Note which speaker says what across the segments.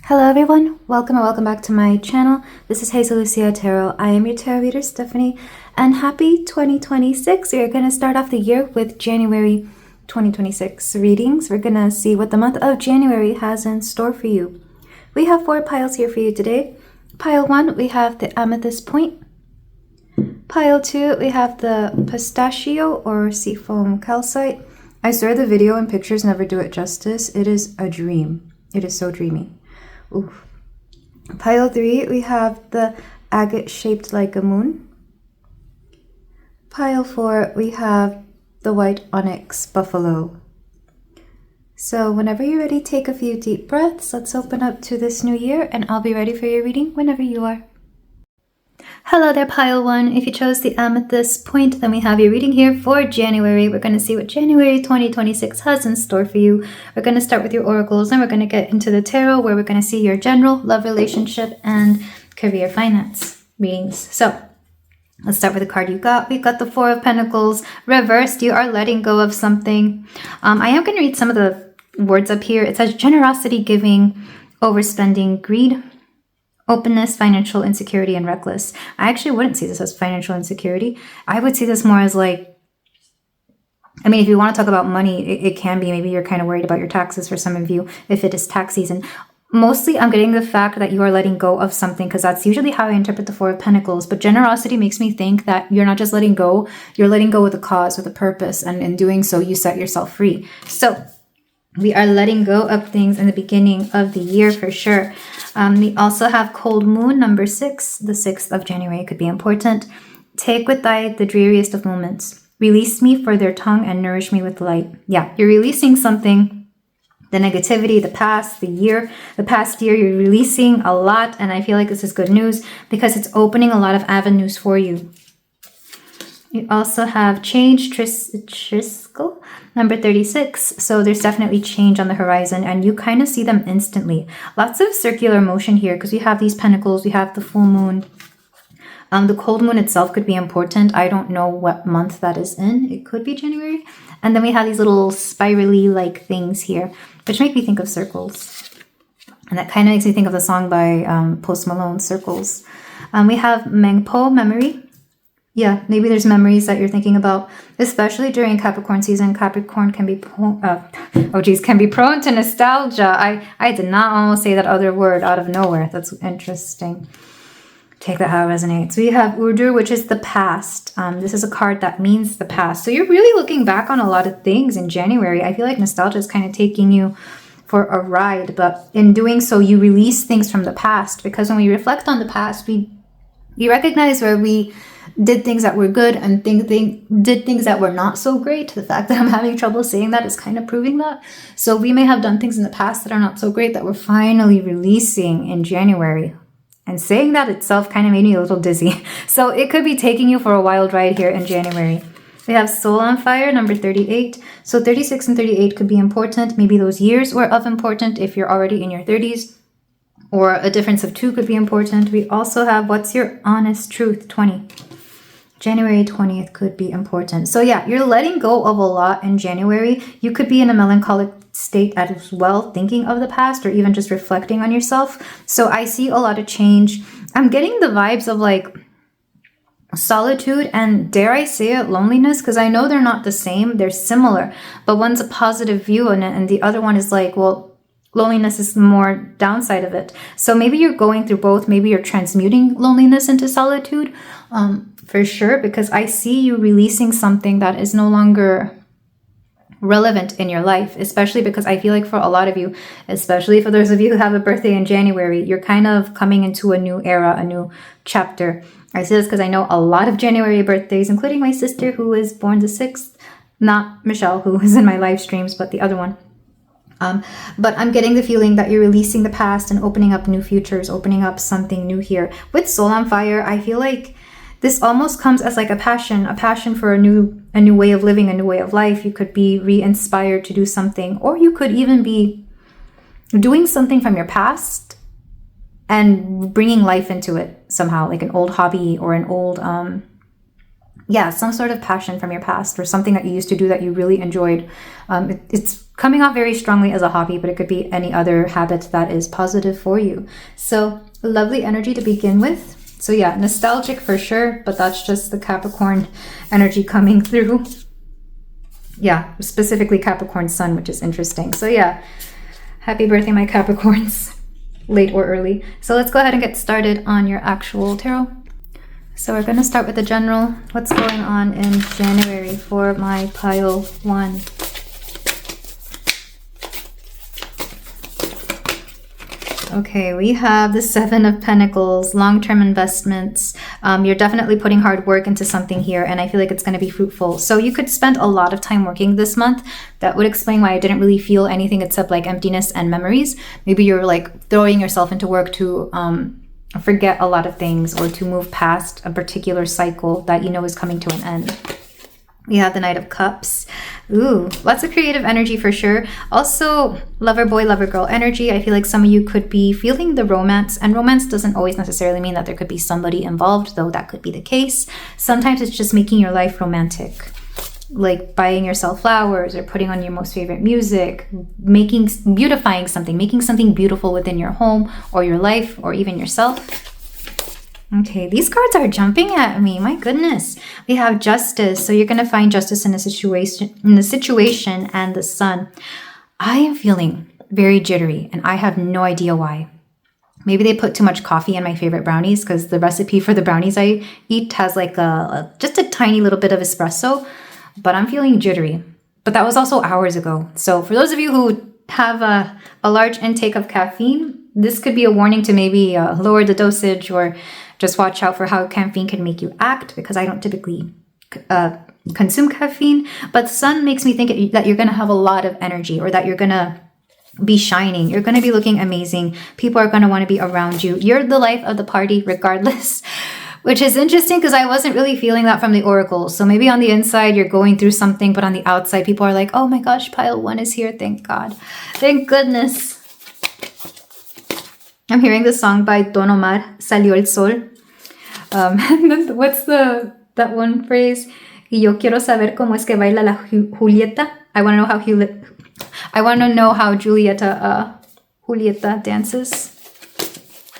Speaker 1: Hello everyone, welcome or welcome back to my channel. This is Hazel Lucia Tarot. I am your tarot reader, Stephanie, and happy 2026. We're going to start off the year with January 2026 readings. We're going to see what the month of January has in store for you. We have 4 piles here for you today. Pile 1, we have the amethyst point. Pile 2, we have the pistachio or seafoam calcite. I swear the video and pictures never do it justice. It is a dream. It is so dreamy. Ooh. Pile 3, we have the agate shaped like a moon. Pile 4, we have the white onyx buffalo. So whenever you're ready, take a few deep breaths. Let's open up to this new year, and I'll be ready for your reading whenever you are. Hello there, pile 1. If you chose the amethyst point, then we have your reading here for January. We're going to see what January 2026 has in store for you. We're going to start with your oracles, and we're going to get into the tarot, where we're going to see your general love, relationship, and career finance readings. So let's start with the card you got. We've got the 4 of Pentacles reversed. You are letting go of something. I am going to read some of the words up here. It says generosity, giving, overspending, greed, openness, financial insecurity, and reckless. I actually wouldn't see this as financial insecurity. I would see this more as like, I mean, if you want to talk about money, it can be. Maybe you're kind of worried about your taxes for some of you if it is tax season. Mostly, I'm getting the fact that you are letting go of something, because that's usually how I interpret the 4 of Pentacles. But generosity makes me think that you're not just letting go, you're letting go with a cause, with a purpose. And in doing so, you set yourself free. So we are letting go of things in the beginning of the year for sure. We also have cold moon number 6. The 6th of January could be important. Take with thy the dreariest of moments. Release me for their tongue and nourish me with light. Yeah, you're releasing something. The negativity, the past, the past year, you're releasing a lot. And I feel like this is good news because it's opening a lot of avenues for you. You also have change, Triskel, number 36. So there's definitely change on the horizon, and you kind of see them instantly. Lots of circular motion here because we have these pentacles, we have the full moon. The cold moon itself could be important. I don't know what month that is in. It could be January. And then we have these little spirally like things here, which make me think of circles. And that kind of makes me think of the song by Post Malone, Circles. We have Mengpo, memory. Yeah, maybe there's memories that you're thinking about, especially during Capricorn season. Capricorn can be prone to nostalgia. I did not almost say that other word out of nowhere. That's interesting. Take that how it resonates. We have Urdu, which is the past. This is a card that means the past. So you're really looking back on a lot of things in January. I feel like nostalgia is kind of taking you for a ride, but in doing so, you release things from the past, because when we reflect on the past, we recognize where we did things that were good and did things that were not so great. The fact that I'm having trouble saying that is kind of proving that. So we may have done things in the past that are not so great that we're finally releasing in January. And saying that itself kind of made me a little dizzy. So it could be taking you for a wild ride here in January. We have Soul on Fire, number 38. So 36 and 38 could be important. Maybe those years were of important if you're already in your 30s. Or a difference of 2 could be important. We also have What's Your Honest Truth, 20. January 20th could be important. So yeah, you're letting go of a lot in January. You could be in a melancholic state as well, thinking of the past or even just reflecting on yourself. So I see a lot of change. I'm getting the vibes of like solitude and, dare I say it, loneliness, because I know they're not the same. They're similar, but one's a positive view on it and the other one is like, well, loneliness is the more downside of it. So maybe you're going through both. Maybe you're transmuting loneliness into solitude, for sure, because I see you releasing something that is no longer relevant in your life, especially because I feel like for a lot of you, especially for those of you who have a birthday in January, you're kind of coming into a new era, a new chapter. I say this because I know a lot of January birthdays, including my sister who is born the 6th, not Michelle, who is in my live streams, but the other one. But I'm getting the feeling that you're releasing the past and opening up new futures, opening up something new here. With Soul on Fire, I feel like this almost comes as like a passion for a new way of living, a new way of life. You could be re-inspired to do something, or you could even be doing something from your past and bringing life into it somehow, like an old hobby or an old, some sort of passion from your past or something that you used to do that you really enjoyed. It's coming off very strongly as a hobby, but it could be any other habit that is positive for you. So lovely energy to begin with. So yeah, nostalgic for sure, but that's just the Capricorn energy coming through. Yeah, specifically Capricorn sun, which is interesting. So yeah, happy birthday, my Capricorns, late or early. So let's go ahead and get started on your actual tarot. So we're going to start with the general. What's going on in January for my pile 1? Okay, we have the 7 of Pentacles, long-term investments. You're definitely putting hard work into something here, and I feel like it's going to be fruitful. So you could spend a lot of time working this month. That would explain why I didn't really feel anything except like emptiness and memories. Maybe you're like throwing yourself into work to forget a lot of things or to move past a particular cycle that you know is coming to an end. We have the Knight of Cups. Ooh, lots of creative energy for sure. Also, lover boy, lover girl energy. I feel like some of you could be feeling the romance, and romance doesn't always necessarily mean that there could be somebody involved, though that could be the case. Sometimes it's just making your life romantic, like buying yourself flowers or putting on your most favorite music, beautifying something, making something beautiful within your home or your life or even yourself. Okay, these cards are jumping at me. My goodness. We have Justice. So you're going to find justice in the situation and the Sun. I am feeling very jittery and I have no idea why. Maybe they put too much coffee in my favorite brownies, because the recipe for the brownies I eat has like just a tiny little bit of espresso, but I'm feeling jittery. But that was also hours ago. So for those of you who have a large intake of caffeine, this could be a warning to maybe lower the dosage, or just watch out for how caffeine can make you act, because I don't typically consume caffeine. But the Sun makes me think that you're going to have a lot of energy, or that you're going to be shining. You're going to be looking amazing. People are going to want to be around you. You're the life of the party regardless, which is interesting because I wasn't really feeling that from the oracle. So maybe on the inside you're going through something, but on the outside people are like, oh my gosh, pile 1 is here. Thank God. Thank goodness. I'm hearing the song by Don Omar, Salió el Sol. What's that one phrase? Y yo quiero saber cómo es que baila la Julieta. I want to know how Julieta dances.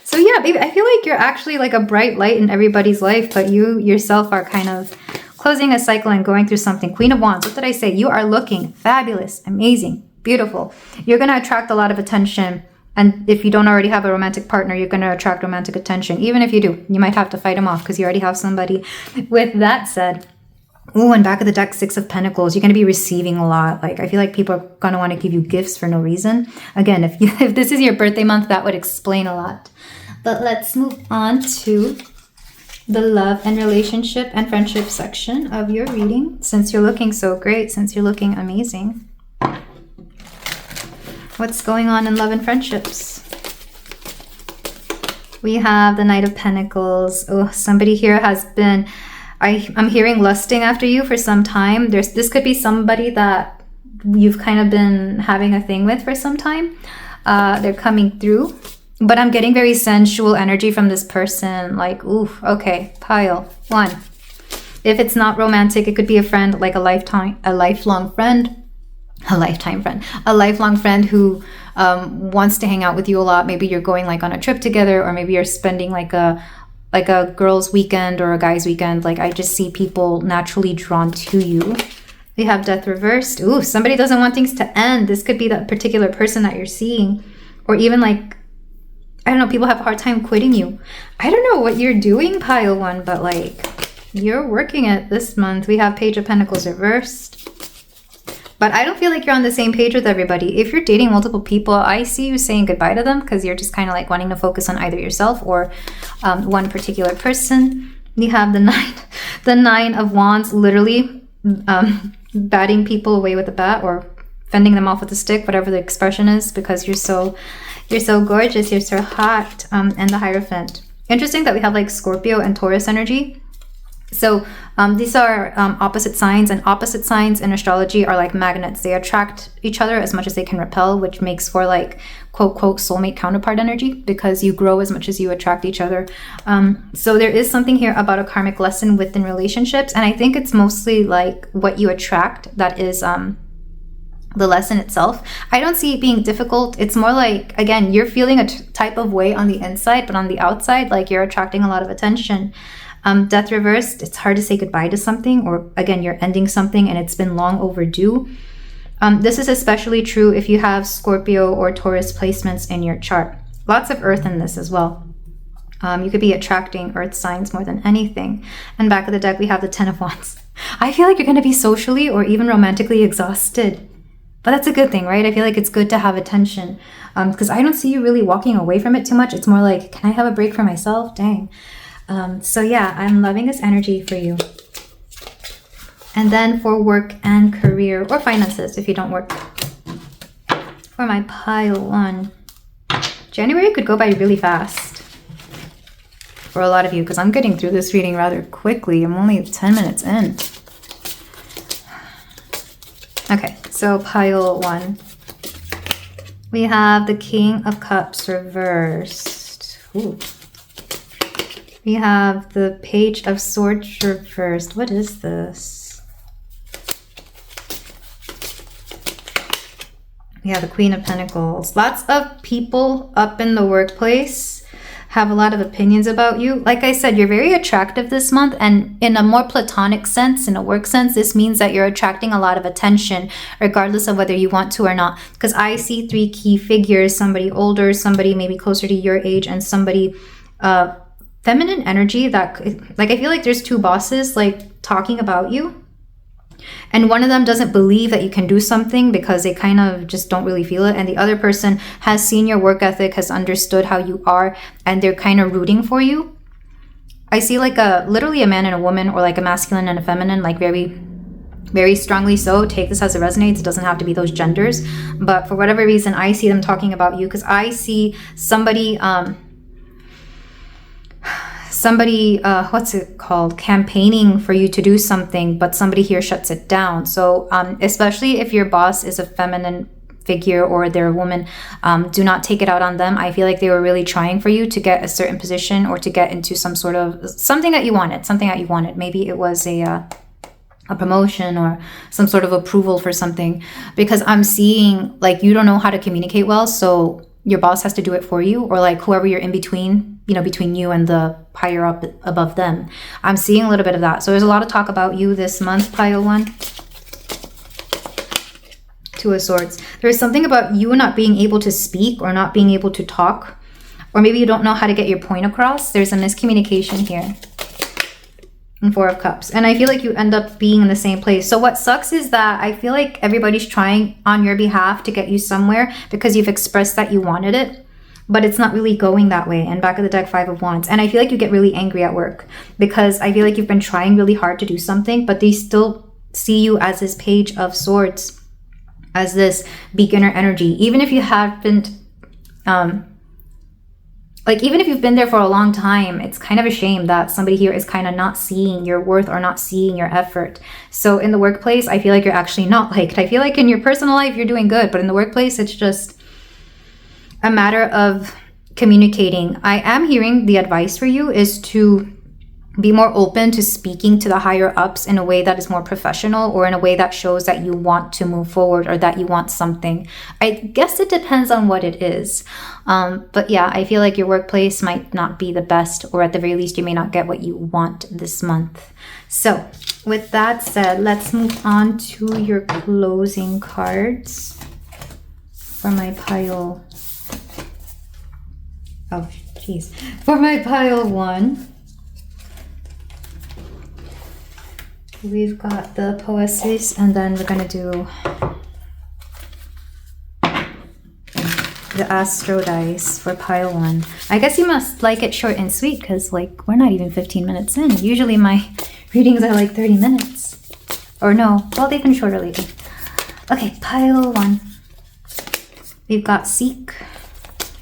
Speaker 1: So yeah, baby, I feel like you're actually like a bright light in everybody's life, but you yourself are kind of closing a cycle and going through something. Queen of Wands, what did I say? You are looking fabulous, amazing, beautiful. You're going to attract a lot of attention. And if you don't already have a romantic partner, you're going to attract romantic attention. Even if you do, you might have to fight them off because you already have somebody. With that said, ooh, and back of the deck, 6 of Pentacles, you're going to be receiving a lot. Like, I feel like people are going to want to give you gifts for no reason. Again, if this is your birthday month, that would explain a lot. But let's move on to the love and relationship and friendship section of your reading. Since you're looking so great, since you're looking amazing. What's going on in love and friendships? We have the Knight of Pentacles. Oh, somebody here has been, I'm hearing lusting after you for some time. This could be somebody that you've kind of been having a thing with for some time. They're coming through. But I'm getting very sensual energy from this person. Like, ooh, okay, pile 1. If it's not romantic, it could be a friend, like a lifelong friend. A lifelong friend who wants to hang out with you a lot. Maybe you're going like on a trip together, or maybe you're spending like a girl's weekend or a guy's weekend. Like, I just see people naturally drawn to you. We have Death reversed. Ooh, somebody doesn't want things to end. This could be that particular person that you're seeing, or even like, I don't know, people have a hard time quitting you. I don't know what you're doing, pile 1, but like, you're working it this month. We have Page of Pentacles reversed. But I don't feel like you're on the same page with everybody. If you're dating multiple people, I see you saying goodbye to them because you're just kind of like wanting to focus on either yourself or one particular person. We have the Nine of Wands, literally batting people away with a bat or fending them off with a stick, whatever the expression is, because you're so gorgeous, you're so hot, and the Hierophant. Interesting that we have like Scorpio and Taurus energy. So these are opposite signs, and opposite signs in astrology are like magnets. They attract each other as much as they can repel, which makes for like quote soulmate counterpart energy, because you grow as much as you attract each other. So there is something here about a karmic lesson within relationships, and I think it's mostly like what you attract that is the lesson itself. I don't see it being difficult. It's more like, again, you're feeling a type of way on the inside, but on the outside, like you're attracting a lot of attention. Death reversed, it's hard to say goodbye to something, or again, you're ending something and it's been long overdue. This is especially true if you have Scorpio or Taurus placements in your chart. Lots of earth in this as well. You could be attracting earth signs more than anything. And back of the deck, we have the 10 of Wands. I feel like you're going to be socially or even romantically exhausted. But that's a good thing, right? I feel like it's good to have attention, because I don't see you really walking away from it too much. It's more like, can I have a break for myself? Dang. So yeah, I'm loving this energy for you. And then for work and career, or finances if you don't work. For my pile 1. January could go by really fast for a lot of you, because I'm getting through this reading rather quickly. I'm only 10 minutes in. Okay, so pile 1. We have the King of Cups reversed. Ooh. We have the Page of Swords reversed. What is this? We have the Queen of Pentacles. Lots of people up in the workplace have a lot of opinions about you. Like I said, you're very attractive this month, and in a more platonic sense, in a work sense, this means that you're attracting a lot of attention regardless of whether you want to or not. Because I see 3 key figures: somebody older, somebody maybe closer to your age, and somebody feminine energy. That, like, I feel like there's 2 bosses like talking about you, and one of them doesn't believe that you can do something because they kind of just don't really feel it, and the other person has seen your work ethic, has understood how you are, and they're kind of rooting for you. I see like literally a man and a woman, or like a masculine and a feminine, like very, very strongly so. Take this as it resonates. It doesn't have to be those genders, but for whatever reason, I see them talking about you, because I see somebody what's it called, campaigning for you to do something, but somebody here shuts it down. So especially if your boss is a feminine figure or they're a woman, do not take it out on them. I feel like they were really trying for you to get a certain position, or to get into some sort of something that you wanted. Maybe it was a promotion or some sort of approval for something, because I'm seeing like you don't know how to communicate well, so your boss has to do it for you, or like whoever you're in between, you know, between you and the higher up above them. I'm seeing a little bit of that. So there's a lot of talk about you this month, pile 1. 2 of Swords. There's something about you not being able to speak, or not being able to talk, or maybe you don't know how to get your point across. There's a miscommunication here. And 4 of Cups. And I feel like you end up being in the same place. So what sucks is that I feel like everybody's trying on your behalf to get you somewhere, because you've expressed that you wanted it, but it's not really going that way. And back of the deck, 5 of Wands. And I feel like you get really angry at work, because I feel like you've been trying really hard to do something, but they still see you as this Page of Swords, as this beginner energy. Even if you haven't, even if you've been there for a long time, it's kind of a shame that somebody here is kind of not seeing your worth, or not seeing your effort. So in the workplace, I feel like you're actually not liked. I feel like in your personal life, you're doing good, but in the workplace, it's just a matter of communicating. I am hearing the advice for you is to be more open to speaking to the higher ups in a way that is more professional, or in a way that shows that you want to move forward, or that you want something. I guess it depends on what it is. But yeah, I feel like your workplace might not be the best, or at the very least, you may not get what you want this month. So with that said, let's move on to your closing cards for my pile. Oh, jeez. For my pile 1. We've got the Poesis, and then we're going to do the Astro dice for pile 1. I guess you must like it short and sweet, because like we're not even 15 minutes in. Usually my readings are like 30 minutes. Or no, well, they've been shorter lately. Okay, pile 1. We've got Seek.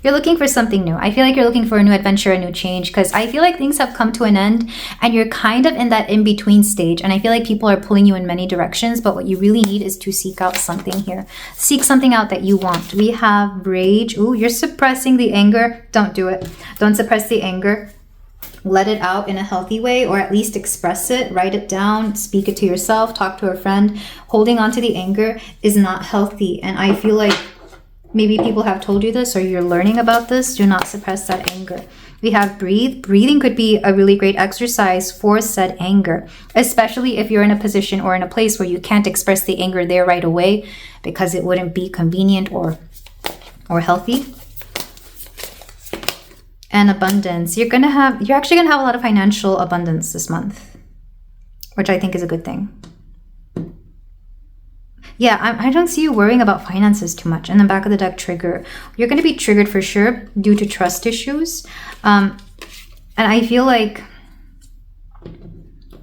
Speaker 1: You're looking for something new. I feel like you're looking for a new adventure, a new change, because I feel like things have come to an end, and you're kind of in that in-between stage. And I feel like people are pulling you in many directions, but what you really need is to seek out something here. Seek something out that you want. We have Rage. Ooh, you're suppressing the anger. Don't do it. Don't suppress the anger. let it out in a healthy way, or at least express it, write it down, speak it to yourself, talk to a friend. Holding on to the anger is not healthy. And I feel like maybe people have told you this or you're learning about this. Do not suppress that anger. We have breathe. Breathing could be a really great exercise for said anger, especially if you're in a position or in a place where you can't express the anger there right away because it wouldn't be convenient or healthy. And abundance. You're actually gonna have a lot of financial abundance this month, which I think is a good thing. Yeah, I don't see you worrying about finances too much. And then back of the deck, trigger. You're going to be triggered for sure due to trust issues. And I feel like,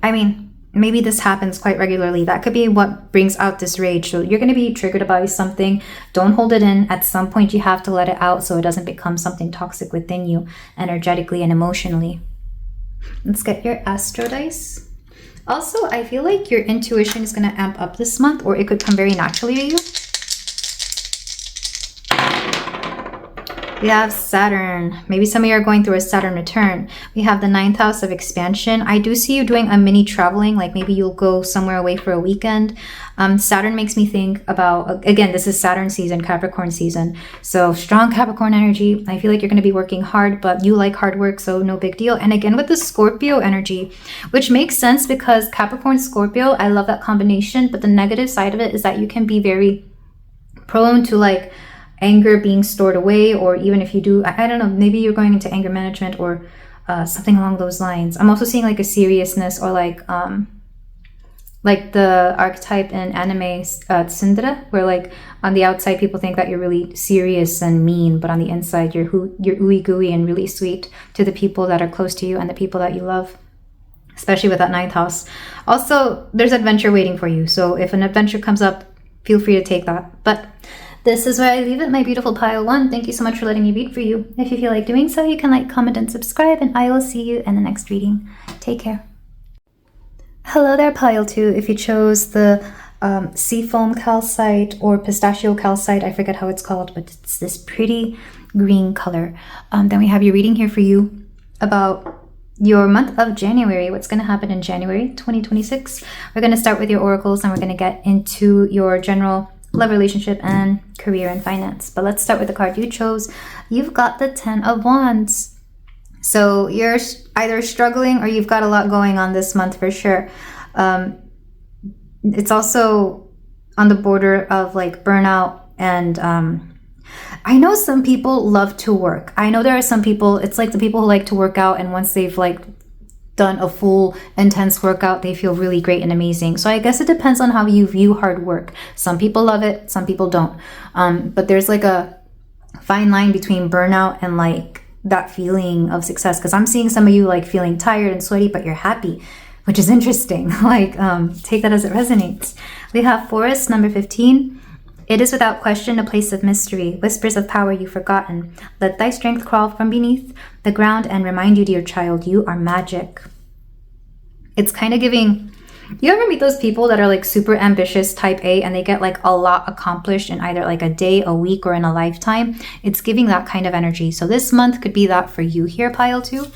Speaker 1: I mean, maybe this happens quite regularly. That could be what brings out this rage. So you're going to be triggered about something. Don't hold it in. At some point, you have to let it out so it doesn't become something toxic within you, energetically and emotionally. Let's get your astro dice. Also, I feel like your intuition is going to amp up this month, or it could come very naturally to you. We have Saturn. Maybe some of you are going through a Saturn return. We have the 9th house of expansion. I do see you doing a mini traveling, like maybe you'll go somewhere away for a weekend. Saturn makes me think about, again, this is Saturn season, Capricorn season. So strong Capricorn energy. I feel like you're going to be working hard, but you like hard work, so no big deal. And again, with the Scorpio energy, which makes sense because Capricorn, Scorpio, I love that combination. But the negative side of it is that you can be very prone to like anger being stored away, or even if you do, I don't know, maybe you're going into anger management or something along those lines. I'm also seeing like a seriousness, or like the archetype in anime tsundere, where like on the outside people think that you're really serious and mean, but on the inside you're ooey gooey and really sweet to the people that are close to you and the people that you love, especially with that 9th house. Also, there's adventure waiting for you, so if an adventure comes up, feel free to take that. But this is where I leave it, my beautiful pile one. Thank you so much for letting me read for you. If you feel like doing so, you can like, comment, and subscribe, and I will see you in the next reading. Take care. Hello there, pile two. If you chose the seafoam calcite or pistachio calcite, I forget how it's called, but it's this pretty green color. Then we have your reading here for you about your month of January. What's going to happen in January 2026. We're going to start with your oracles, and we're going to get into your general love, relationship, and career and finance. But let's start with the card you chose. You've got the 10 of Wands. So you're either struggling or you've got a lot going on this month for sure. It's also on the border of like burnout. And I know some people love to work. I know there are some people, it's like the people who like to work out, and once they've like done a full intense workout, they feel really great and amazing. So I guess it depends on how you view hard work. Some people love it, some people don't. But there's like a fine line between burnout and like that feeling of success, because I'm seeing some of you like feeling tired and sweaty, but you're happy, which is interesting. Like take that as it resonates. We have Forest, number 15. It is without question a place of mystery, whispers of power you've forgotten. Let thy strength crawl from beneath the ground and remind you, dear child, you are magic. It's kind of giving, you ever meet those people that are like super ambitious, type A, and they get like a lot accomplished in either like a day, a week, or in a lifetime? It's giving that kind of energy. So this month could be that for you here, pile two.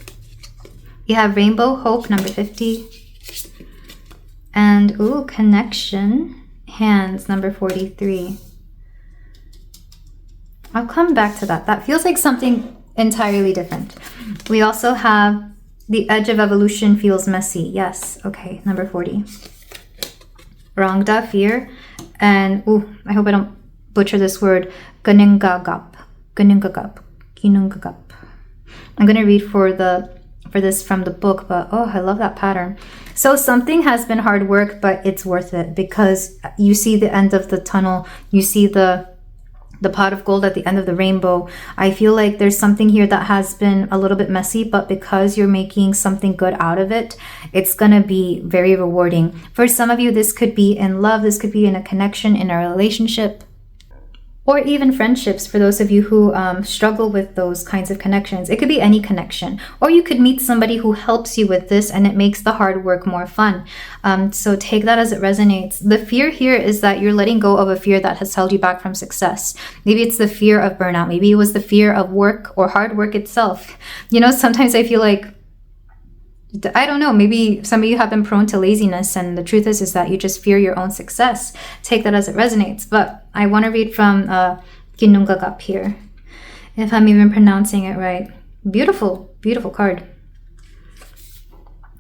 Speaker 1: You have Rainbow Hope, number 50. And, ooh, Connection. Hands, number 43. I'll come back to that. That feels like something entirely different. We also have the edge of evolution feels messy. Yes. Okay. Number 40. Rangda, fear. And, ooh, I hope I don't butcher this word. Gunungagap. Gunungagap. Gunungagap. I'm going to read for this from the book, but oh, I love that pattern. So something has been hard work, but it's worth it because you see the end of the tunnel. You see the pot of gold at the end of the rainbow. I feel like there's something here that has been a little bit messy, but because you're making something good out of it, it's going to be very rewarding. For some of you, this could be in love. This could be in a connection, in a relationship, or even friendships for those of you who struggle with those kinds of connections. It could be any connection. Or you could meet somebody who helps you with this and it makes the hard work more fun. So take that as it resonates. The fear here is that you're letting go of a fear that has held you back from success. Maybe it's the fear of burnout. Maybe it was the fear of work or hard work itself. You know, sometimes I feel like I don't know, maybe some of you have been prone to laziness, and the truth is that you just fear your own success. Take that as it resonates. But I want to read from Ginnungagap here, if I'm even pronouncing it right. Beautiful, beautiful card.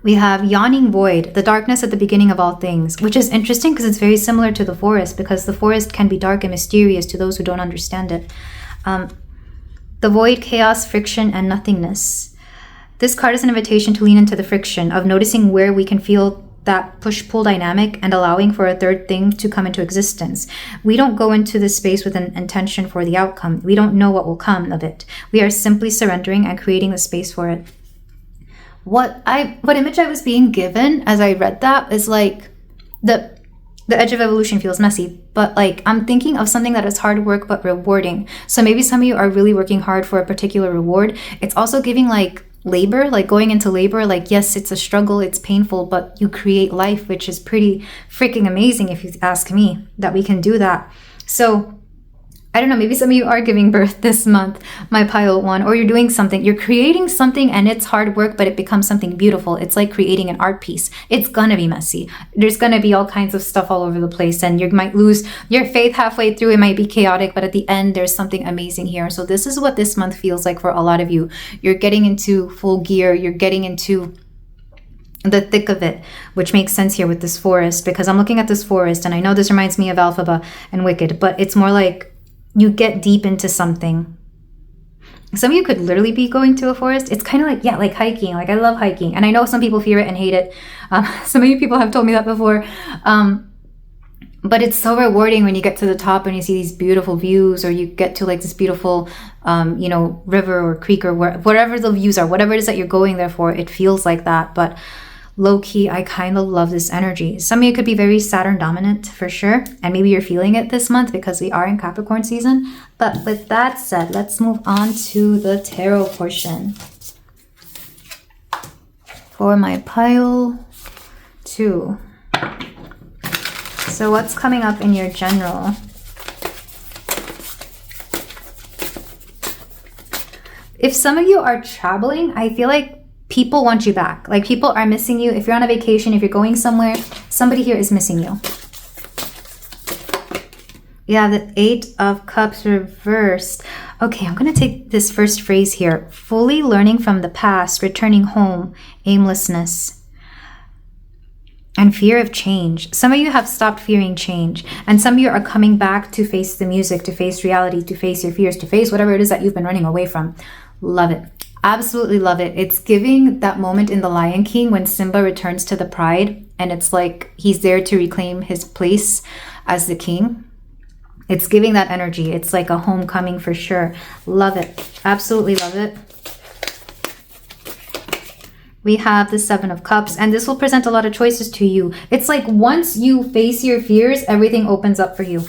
Speaker 1: We have Yawning Void, the darkness at the beginning of all things, which is interesting because it's very similar to the forest, because the forest can be dark and mysterious to those who don't understand it. The void, chaos, friction, and nothingness. This card is an invitation to lean into the friction of noticing where we can feel that push-pull dynamic and allowing for a third thing to come into existence. We don't go into this space with an intention for the outcome. We don't know what will come of it. We are simply surrendering and creating the space for it. What image I was being given as I read that is like the edge of evolution feels messy, but like I'm thinking of something that is hard work but rewarding. So maybe some of you are really working hard for a particular reward. It's also giving like labor, like going into labor, like yes, it's a struggle, it's painful, but you create life, which is pretty freaking amazing if you ask me, that we can do that. So I don't know, maybe some of you are giving birth this month, my pile one, or you're doing something, you're creating something and it's hard work, but it becomes something beautiful. It's like creating an art piece. It's gonna be messy. There's gonna be all kinds of stuff all over the place, and you might lose your faith halfway through. It might be chaotic, but at the end, there's something amazing here. So this is what this month feels like for a lot of you. You're getting into full gear. You're getting into the thick of it, which makes sense here with this forest, because I'm looking at this forest and I know this reminds me of Alphaba and Wicked, but it's more like you get deep into something. Some of you could literally be going to a forest. It's kind of like, yeah, like hiking. Like I love hiking. And I know some people fear it and hate it. Some of you people have told me that before. But it's so rewarding when you get to the top and you see these beautiful views, or you get to like this beautiful, river or creek or wherever the views are, whatever it is that you're going there for, it feels like that. But low-key, I kind of love this energy. Some of you could be very Saturn dominant for sure, and maybe you're feeling it this month because we are in Capricorn season. But with that said, let's move on to the tarot portion for my pile 2. So what's coming up in your general? If some of you are traveling, I feel like people want you back. Like people are missing you. If you're on a vacation, if you're going somewhere, somebody here is missing you. Yeah, the 8 of Cups reversed. Okay, I'm going to take this first phrase here. Fully learning from the past, returning home, aimlessness, and fear of change. Some of you have stopped fearing change, and some of you are coming back to face the music, to face reality, to face your fears, to face whatever it is that you've been running away from. Love it. Absolutely love it. It's giving that moment in The Lion King when Simba returns to the pride, and it's like he's there to reclaim his place as the king. It's giving that energy. It's like a homecoming for sure. Love it. Absolutely love it. We have the 7 of Cups, and this will present a lot of choices to you. It's like once you face your fears, everything opens up for you.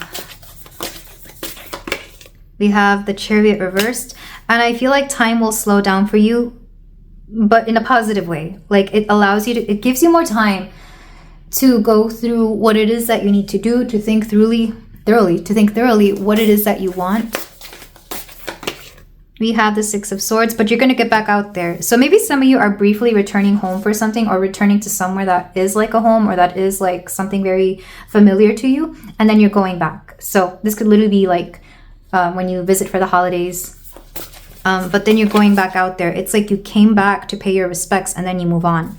Speaker 1: We have the Chariot reversed, and I feel like time will slow down for you, but in a positive way. Like it allows you to, it gives you more time to go through what it is that you need to do, to think thoroughly what it is that you want. We have the 6 of Swords, but you're going to get back out there. So maybe some of you are briefly returning home for something, or returning to somewhere that is like a home, or that is like something very familiar to you, and then you're going back. So this could literally be like when you visit for the holidays, but then you're going back out there. It's like you came back to pay your respects and then you move on.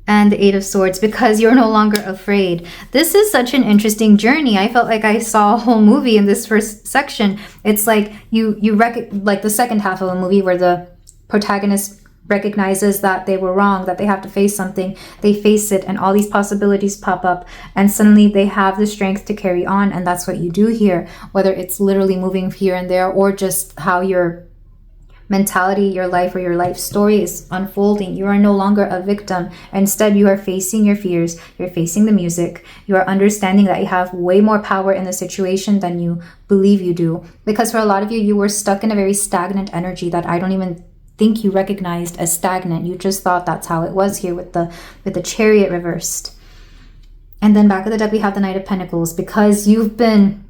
Speaker 1: And the 8 of Swords, because you're no longer afraid. This is such an interesting journey. I felt like I saw a whole movie in this first section. It's like like the second half of a movie where the protagonist recognizes that they were wrong, that they have to face something. They face it, and all these possibilities pop up, and suddenly they have the strength to carry on. And that's what you do here, whether it's literally moving here and there, or just how your mentality, your life, or your life story is unfolding. You are no longer a victim. Instead, you are facing your fears. You're facing the music. You are understanding that you have way more power in the situation than you believe you do. Because for a lot of you, you were stuck in a very stagnant energy that I don't even think you recognized as stagnant. You just thought that's how it was here with the Chariot reversed. And then back at the deck, we have the Knight of Pentacles, because you've been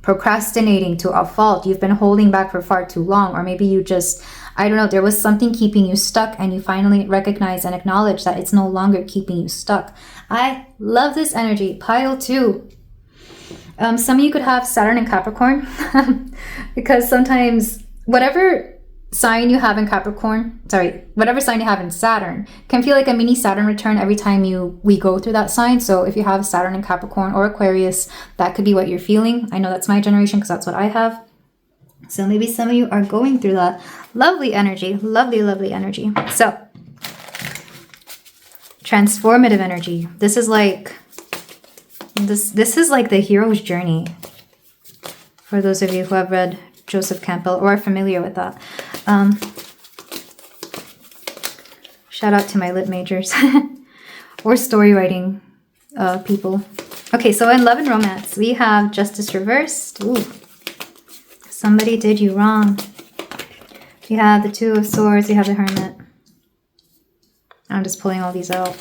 Speaker 1: procrastinating to a fault. You've been holding back for far too long, or maybe you just, I don't know, there was something keeping you stuck and you finally recognize and acknowledge that it's no longer keeping you stuck. I love this energy. Pile 2. Some of you could have Saturn and Capricorn because sometimes whatever sign you have in Capricorn, whatever sign you have in Saturn can feel like a mini Saturn return every time we go through that sign. So if you have Saturn in Capricorn or Aquarius, that could be what you're feeling. I know that's my generation because that's what I have. So maybe some of you are going through that. Lovely energy, lovely, lovely energy. So transformative energy. This is like the hero's journey. For those of you who have read Joseph Campbell or are familiar with that. Shout out to my lit majors or story writing people. Okay, so in love and romance, we have Justice reversed. Ooh, somebody did you wrong. You have the Two of Swords, you have the Hermit. I'm just pulling all these out.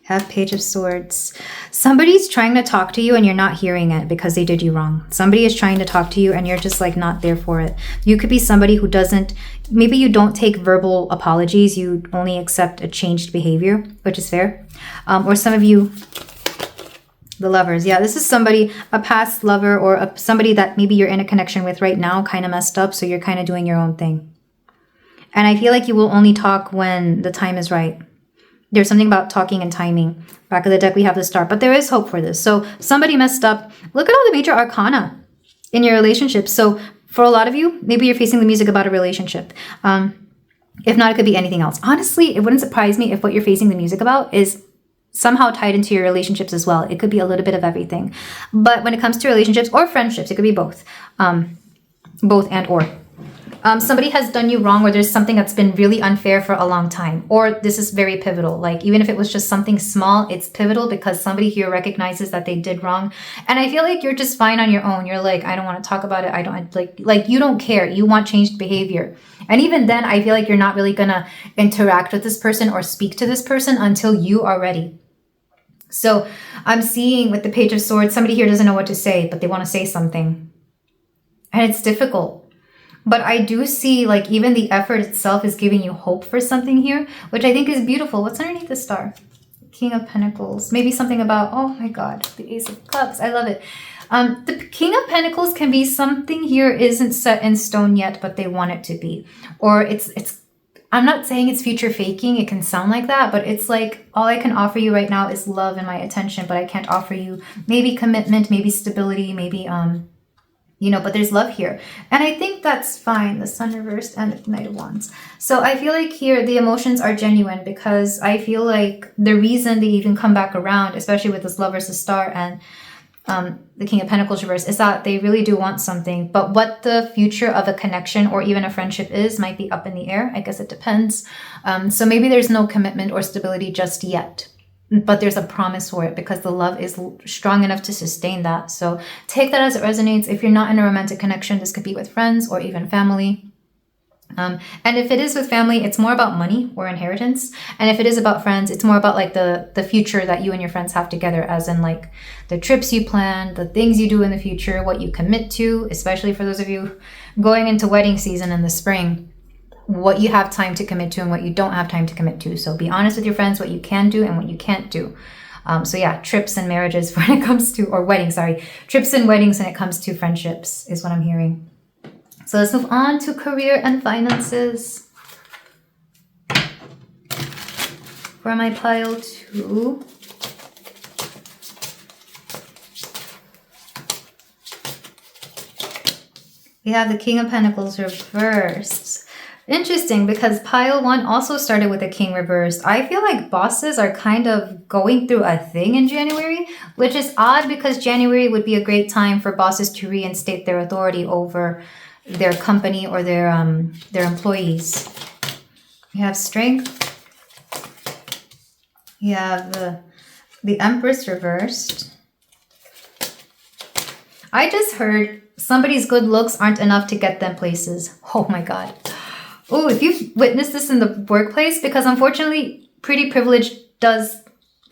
Speaker 1: Have Page of Swords. Somebody's trying to talk to you and you're not hearing it because they did you wrong. Somebody is trying to talk to you and you're just like not there for it. You could be somebody who doesn't, maybe you don't take verbal apologies. You only accept a changed behavior, which is fair. Or some of you, the lovers. Yeah, this is somebody, a past lover or somebody that maybe you're in a connection with right now kind of messed up. So you're kind of doing your own thing. And I feel like you will only talk when the time is right. There's something about talking and timing. Back of the deck, we have the Star, but there is hope for this. So somebody messed up. Look at all the major arcana in your relationship. So for a lot of you, maybe you're facing the music about a relationship. If not, it could be anything else. Honestly, it wouldn't surprise me if what you're facing the music about is somehow tied into your relationships as well. It could be a little bit of everything. But when it comes to relationships or friendships, it could be both. Both and or. Somebody has done you wrong, or there's something that's been really unfair for a long time, or this is very pivotal. Like even if it was just something small, it's pivotal because somebody here recognizes that they did wrong. And I feel like you're just fine on your own. You're like, I don't want to talk about it. I don't like you don't care. You want changed behavior. And even then, I feel like you're not really gonna interact with this person or speak to this person until you are ready. So I'm seeing with the Page of Swords, somebody here doesn't know what to say, but they want to say something. And it's difficult. But I do see like even the effort itself is giving you hope for something here, which I think is beautiful. What's underneath the Star? King of Pentacles. Maybe something about, oh my God, the Ace of Cups. I love it. The King of Pentacles can be something here isn't set in stone yet, but they want it to be. Or it's I'm not saying it's future faking. It can sound like that, but it's like all I can offer you right now is love and my attention, but I can't offer you maybe commitment, maybe stability, maybe but there's love here. And I think that's fine. The Sun reversed and the Knight of Wands. So I feel like here the emotions are genuine because I feel like the reason they even come back around, especially with this Love versus Star and the King of Pentacles reverse, is that they really do want something. But what the future of a connection or even a friendship is might be up in the air. I guess it depends. So maybe there's no commitment or stability just yet. But there's a promise for it because the love is strong enough to sustain that. So take that as it resonates. If you're not in a romantic connection, this could be with friends or even family. And if it is with family, it's more about money or inheritance. And if it is about friends, it's more about like the future that you and your friends have together, as in like the trips you plan, the things you do in the future, what you commit to, especially for those of you going into wedding season in the spring. What you have time to commit to and what you don't have time to commit to. So be honest with your friends, what you can do and what you can't do. So yeah, trips and marriages when it comes to, or weddings, trips and weddings when it comes to friendships is what I'm hearing. So let's move on to career and finances. For my pile 2. We have the King of Pentacles reversed. Interesting, because pile 1 also started with a King reversed. I feel like bosses are kind of going through a thing in January, which is odd because January would be a great time for bosses to reinstate their authority over their company or their employees. You have Strength. You have the Empress reversed. I just heard somebody's good looks aren't enough to get them places. Oh my God. Oh, if you've witnessed this in the workplace, because unfortunately, pretty privilege does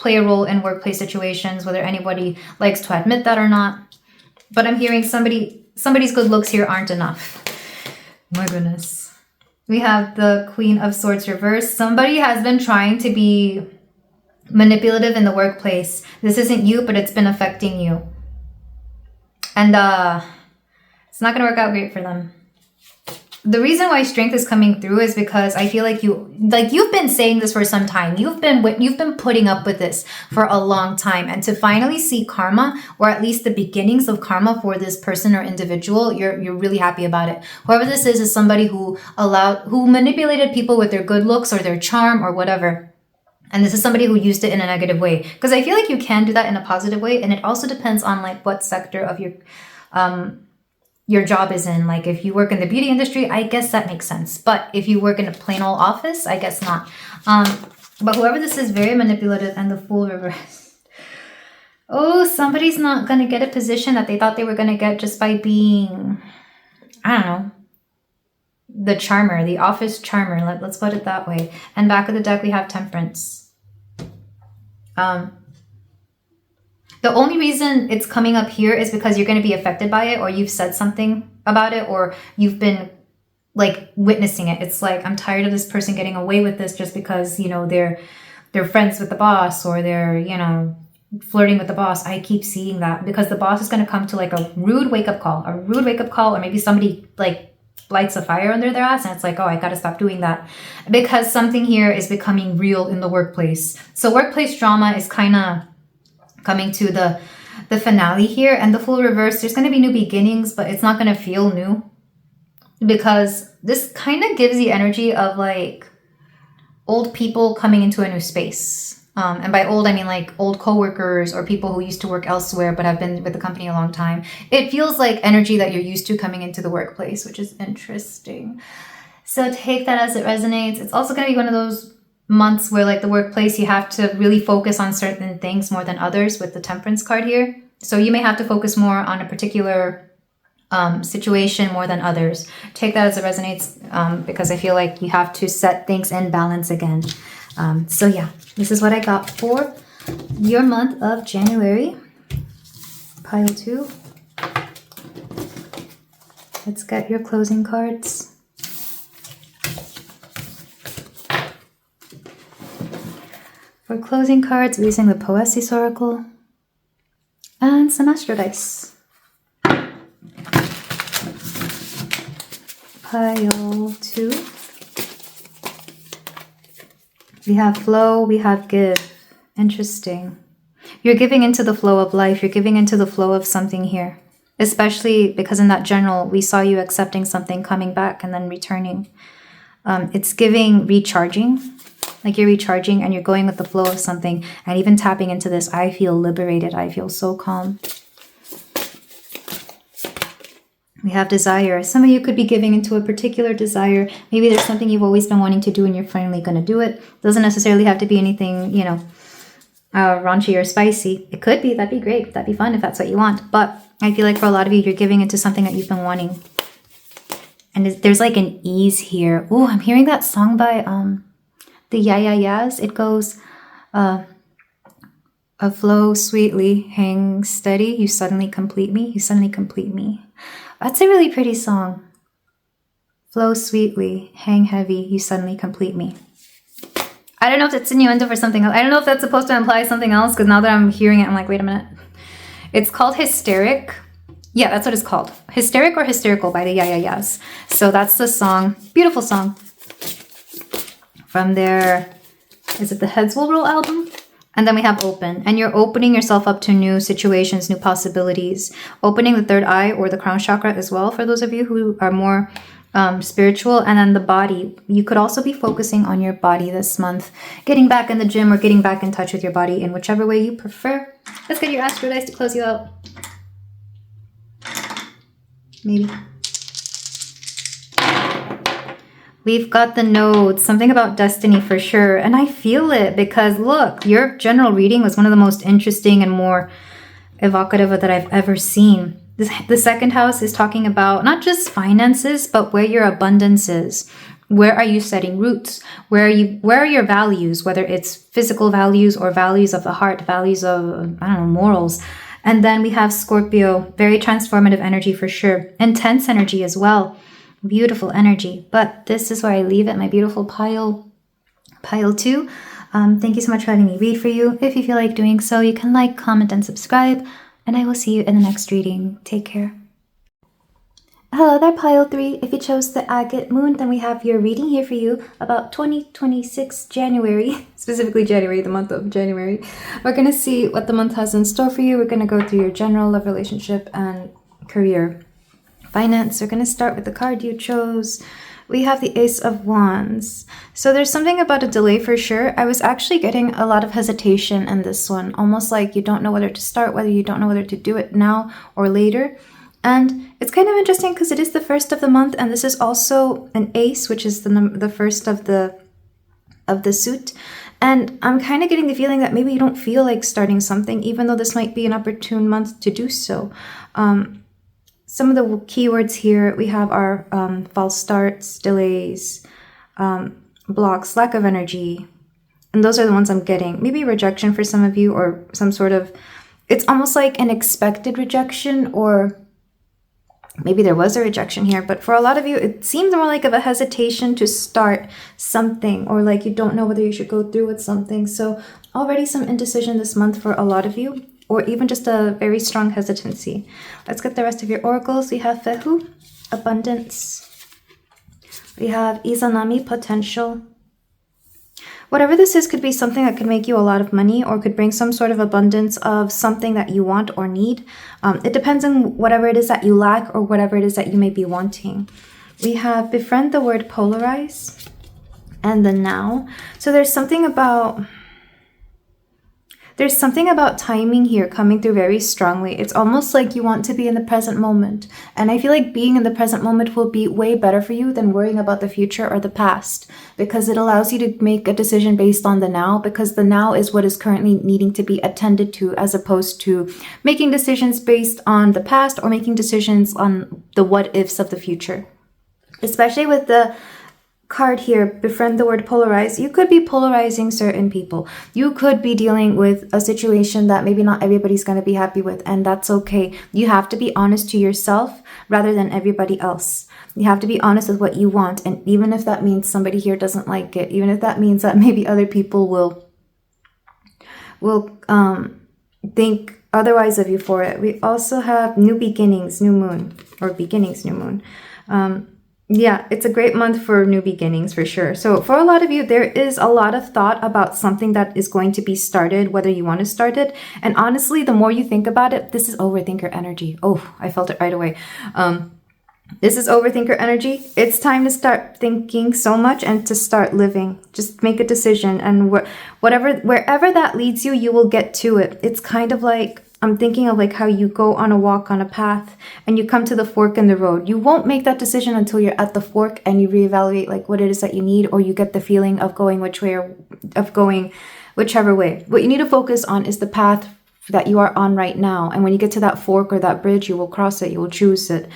Speaker 1: play a role in workplace situations, whether anybody likes to admit that or not. But I'm hearing somebody's good looks here aren't enough. My goodness. We have the Queen of Swords reversed. Somebody has been trying to be manipulative in the workplace. This isn't you, but it's been affecting you. And it's not going to work out great for them. The reason why strength is coming through is because I feel like you've been saying this for some time. You've been putting up with this for a long time, and to finally see karma, or at least the beginnings of karma for this person or individual, you're really happy about it. Whoever this is somebody who manipulated people with their good looks or their charm or whatever. And this is somebody who used it in a negative way, because I feel like you can do that in a positive way, and it also depends on like what sector of your job is in. Like if you work in the beauty industry, I guess that makes sense. But if you work in a plain old office, I guess not. But whoever this is, very manipulative, and the Fool reversed. Oh, somebody's not going to get a position that they thought they were going to get just by being, I don't know, the charmer, the office charmer. Let's put it that way. And back of the deck, we have Temperance. The only reason it's coming up here is because you're going to be affected by it, or you've said something about it, or you've been like witnessing it. It's like, I'm tired of this person getting away with this just because, you know, they're friends with the boss, or they're, you know, flirting with the boss. I keep seeing that because the boss is going to come to like a rude wake-up call, or maybe somebody like lights a fire under their ass, and it's like, oh, I got to stop doing that, because something here is becoming real in the workplace. So workplace drama is kind of coming to the finale here. And the Fool reverse, there's going to be new beginnings, but it's not going to feel new, because this kind of gives the energy of like old people coming into a new space. And by old, I mean like old coworkers or people who used to work elsewhere but have been with the company a long time. It feels like energy that you're used to coming into the workplace, which is interesting. So take that as it resonates. It's also going to be one of those months where like the workplace, you have to really focus on certain things more than others with the Temperance card here. So you may have to focus more on a particular situation more than others. Take that as it resonates, because I feel like you have to set things in balance again. So yeah, this is what I got for your month of January. Pile 2. Let's get your closing cards. For closing cards, we're using the Poesis Oracle and some Astro Dice. Pile 2. We have flow, we have give. Interesting. You're giving into the flow of life. You're giving into the flow of something here. Especially because in that journal, we saw you accepting something, coming back, and then returning. It's giving recharging. Like you're recharging and you're going with the flow of something. And even tapping into this, I feel liberated. I feel so calm. We have desire. Some of you could be giving into a particular desire. Maybe there's something you've always been wanting to do and you're finally going to do it. Doesn't necessarily have to be anything, you know, raunchy or spicy. It could be. That'd be great. That'd be fun if that's what you want. But I feel like for a lot of you, you're giving into something that you've been wanting. And there's like an ease here. Oh, I'm hearing that song by the Yeah. It goes, flow sweetly, hang steady. You suddenly complete me. You suddenly complete me. That's a really pretty song. Flow sweetly, hang heavy, you suddenly complete me. I don't know if it's innuendo for something else. I don't know if that's supposed to imply something else, because now that I'm hearing it, I'm like, wait a minute. It's called Hysteric. Yeah, that's what it's called. Hysteric or Hysterical by the Yeah. So that's the song. Beautiful song. From their, is it the Heads Will Roll album? And then we have open, and you're opening yourself up to new situations, new possibilities, opening the third eye or the crown chakra as well for those of you who are more spiritual. And then the body, you could also be focusing on your body this month, getting back in the gym or getting back in touch with your body in whichever way you prefer. Let's get your Astro Dice to close you out. Maybe. We've got the nodes, something about destiny for sure. And I feel it because look, your general reading was one of the most interesting and more evocative that I've ever seen. The second house is talking about not just finances, but where your abundance is. Where are you setting roots? Where are your values, whether it's physical values or values of the heart, values of, I don't know, morals. And then we have Scorpio, very transformative energy for sure. Intense energy as well. Beautiful energy. But this is where I leave it, my beautiful pile 2. Thank you so much for letting me read for you. If you feel like doing so, you can like, comment, and subscribe. And I will see you in the next reading. Take care. Hello there, pile 3. If you chose the agate moon, then we have your reading here for you about 2026 January, specifically January, the month of January. We're going to see what the month has in store for you. We're going to go through your general love, relationship, and career, finance. We're going to start with the card you chose. We have the Ace of Wands. So there's something about a delay for sure. I was actually getting a lot of hesitation in this one, almost like you don't know whether to start, whether you don't know whether to do it now or later. And it's kind of interesting because it is the first of the month, and this is also an ace, which is the first of the suit. And I'm kind of getting the feeling that maybe you don't feel like starting something, even though this might be an opportune month to do so. Some of the keywords here we have are false starts, delays, blocks, lack of energy, and those are the ones I'm getting. Maybe rejection for some of you, or some sort of, it's almost like an expected rejection, or maybe there was a rejection here, but for a lot of you, it seems more like of a hesitation to start something, or like you don't know whether you should go through with something. So already some indecision this month for a lot of you, or even just a very strong hesitancy. Let's get the rest of your oracles. We have Fehu, abundance. We have Izanami, potential. Whatever this is could be something that could make you a lot of money, or could bring some sort of abundance of something that you want or need. It depends on whatever it is that you lack, or whatever it is that you may be wanting. We have befriend the word polarize, and the now. So there's something about timing here coming through very strongly. It's almost like you want to be in the present moment. And I feel like being in the present moment will be way better for you than worrying about the future or the past, because it allows you to make a decision based on the now, because the now is what is currently needing to be attended to, as opposed to making decisions based on the past, or making decisions on the what ifs of the future. Especially with the card here, befriend the word polarize. You could be polarizing certain people. You could be dealing with a situation that maybe not everybody's going to be happy with, and that's okay. You have to be honest to yourself rather than everybody else. You have to be honest with what you want, and even if that means somebody here doesn't like it, even if that means that maybe other people will think otherwise of you for it. We also have new beginnings, new moon, or beginnings, new moon. Yeah, it's a great month for new beginnings for sure. So for a lot of you, there is a lot of thought about something that is going to be started, whether you want to start it. And honestly, the more you think about it, this is overthinker energy. Oh, I felt it right away. This is overthinker energy. It's time to start thinking so much and to start living. Just make a decision, and wherever that leads you, you will get to it. It's kind of like, I'm thinking of like how you go on a walk on a path and you come to the fork in the road. You won't make that decision until you're at the fork and you reevaluate like what it is that you need, or you get the feeling of going which way, or of going whichever way. What you need to focus on is the path that you are on right now. And when you get to that fork or that bridge, you will cross it. You will choose it.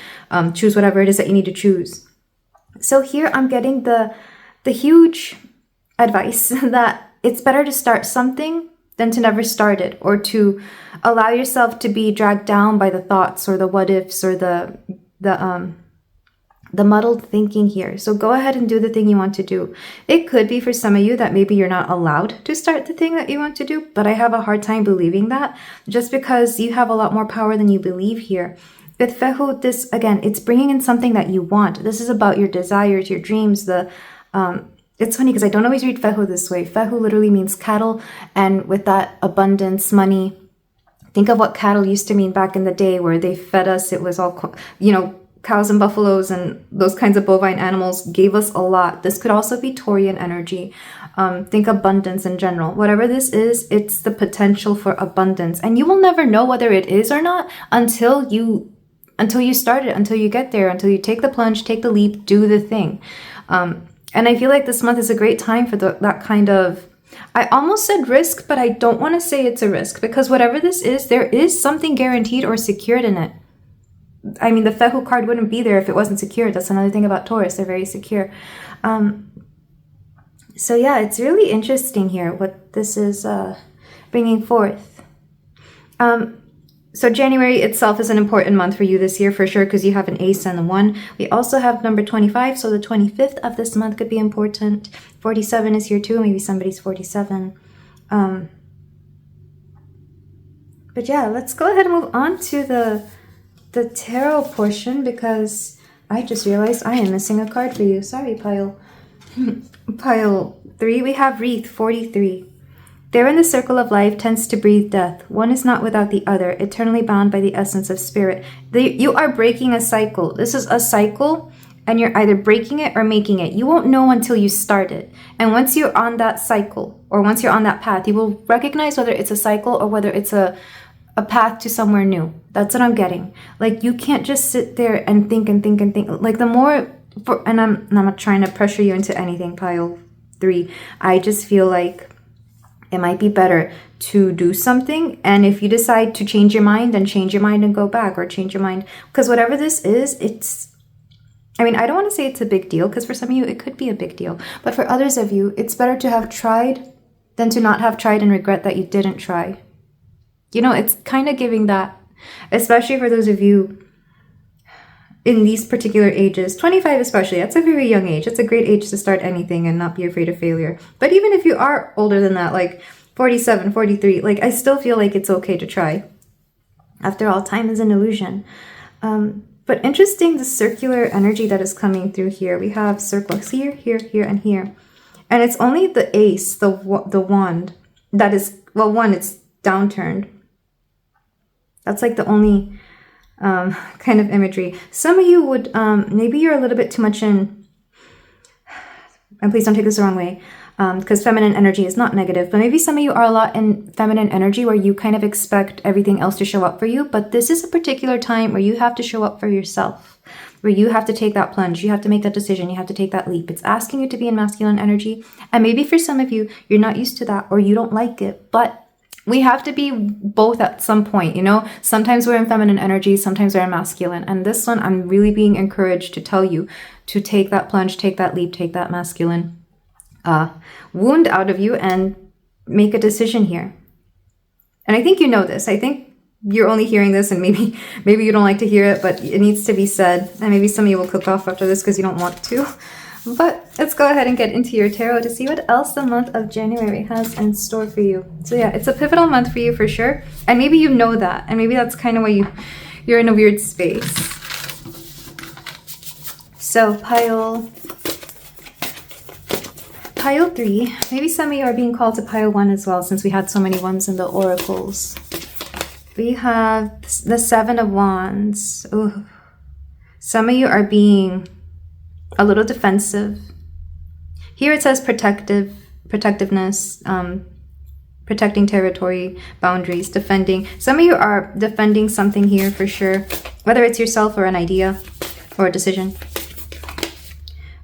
Speaker 1: Choose whatever it is that you need to choose. So here I'm getting the huge advice that it's better to start something than to never start it, or to allow yourself to be dragged down by the thoughts or the what ifs or the muddled thinking here. So go ahead and do the thing you want to do. It could be for some of you that maybe you're not allowed to start the thing that you want to do, but I have a hard time believing that, just because you have a lot more power than you believe here. With Fehu, this, again, it's bringing in something that you want. This is about your desires, your dreams, it's funny because I don't always read Fehu this way. Fehu literally means cattle, and with that, abundance, money. Think of what cattle used to mean back in the day, where they fed us. It was all, cows and buffaloes and those kinds of bovine animals gave us a lot. This could also be Taurian energy. Think abundance in general. Whatever this is, it's the potential for abundance. And you will never know whether it is or not until you start it, until you get there, until you take the plunge, take the leap, do the thing. And I feel like this month is a great time for that kind of, I almost said risk, but I don't want to say it's a risk, because whatever this is, there is something guaranteed or secured in it. I mean, the Fehu card wouldn't be there if it wasn't secured. That's another thing about Taurus. They're very secure. So yeah, it's really interesting here what this is bringing forth. So January itself is an important month for you this year for sure, because you have an ace and a 1. We also have number 25, so the 25th of this month could be important. 47 is here too, maybe somebody's 47. But yeah, let's go ahead and move on to the tarot portion, because I just realized I am missing a card for you. Sorry, pile 3. We have Wreath 43. There in the circle of life tends to breathe death. One is not without the other, eternally bound by the essence of spirit. You are breaking a cycle. This is a cycle, and you're either breaking it or making it. You won't know until you start it. And once you're on that cycle, or once you're on that path, you will recognize whether it's a cycle or whether it's a path to somewhere new. That's what I'm getting. Like, you can't just sit there and think and think and think. Like, the more, and I'm not trying to pressure you into anything, pile 3. I just feel like it might be better to do something, and if you decide to change your mind, then change your mind and go back, or change your mind, because whatever this is, I mean, I don't want to say it's a big deal, because for some of you it could be a big deal, but for others of you, it's better to have tried than to not have tried and regret that you didn't try. You know, it's kind of giving that, especially for those of you in these particular ages, 25 especially. That's a very young age. It's a great age to start anything and not be afraid of failure. But even if you are older than that, like 47, 43, like, I still feel like it's okay to try. After all, time is an illusion. But interesting, the circular energy that is coming through here. We have circles here, here, here, and here. And it's only the ace, the wand, that is, well, one, it's downturned. That's like the only kind of imagery. Some of you would, maybe you're a little bit too much in, and please don't take this the wrong way, because feminine energy is not negative, but maybe some of you are a lot in feminine energy where you kind of expect everything else to show up for you, but this is a particular time where you have to show up for yourself, where you have to take that plunge, you have to make that decision, you have to take that leap. It's asking you to be in masculine energy, and maybe for some of you, you're not used to that, or you don't like it, but we have to be both at some point, you know? Sometimes we're in feminine energy, sometimes we're in masculine. And this one, I'm really being encouraged to tell you to take that plunge, take that leap, take that masculine wound out of you and make a decision here. And I think you know this. I think you're only hearing this, and maybe you don't like to hear it, but it needs to be said. And maybe some of you will click off after this because you don't want to. But let's go ahead and get into your tarot to see what else the month of January has in store for you. So yeah, it's a pivotal month for you for sure. And maybe you know that. And maybe that's kind of why you're in a weird space. So pile 3. Maybe some of you are being called to pile 1 as well, since we had so many ones in the oracles. We have the 7 of Wands. Ooh. Some of you are being a little defensive. Here it says protectiveness, protecting territory, boundaries, defending. Some of you are defending something here for sure, whether it's yourself or an idea or a decision.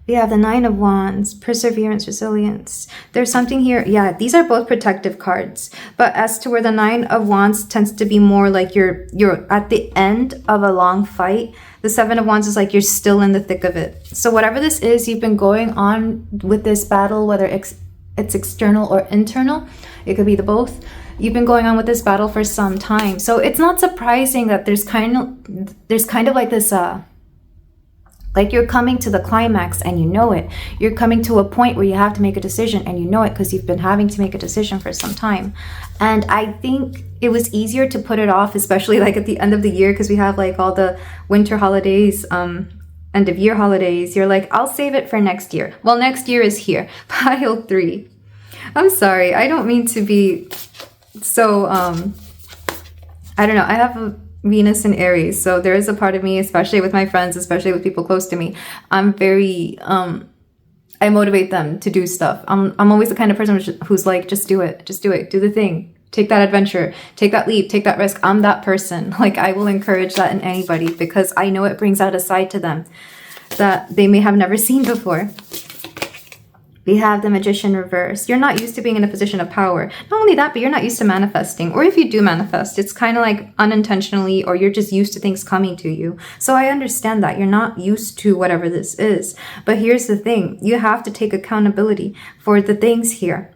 Speaker 1: We have the 9 of Wands, perseverance, resilience. There's something here. Yeah, these are both protective cards. But as to where the 9 of Wands tends to be more like you're at the end of a long fight, the 7 of Wands is like you're still in the thick of it. So whatever this is, you've been going on with this battle, whether it's external or internal. It could be the both. You've been going on with this battle for some time. So it's not surprising that there's kind of like this like you're coming to the climax and you know it. You're coming to a point where you have to make a decision and you know it because you've been having to make a decision for some time. And I think it was easier to put it off, especially like at the end of the year, because we have like all the winter holidays, end of year holidays. You're like, I'll save it for next year. Well, next year is here. Pile 3. I'm sorry. I don't mean to be so, I don't know. I have a Venus in Aries, so there is a part of me, especially with my friends, especially with people close to me, I'm very I motivate them to do stuff. I'm always the kind of person who's like, just do it, do the thing, take that adventure, take that leap, take that risk. I'm that person. Like, I will encourage that in anybody because I know it brings out a side to them that they may have never seen before. We have the Magician reverse. You're not used to being in a position of power. Not only that, but you're not used to manifesting. Or if you do manifest, it's kind of like unintentionally, or you're just used to things coming to you. So I understand that. You're not used to whatever this is. But here's the thing. You have to take accountability for the things here.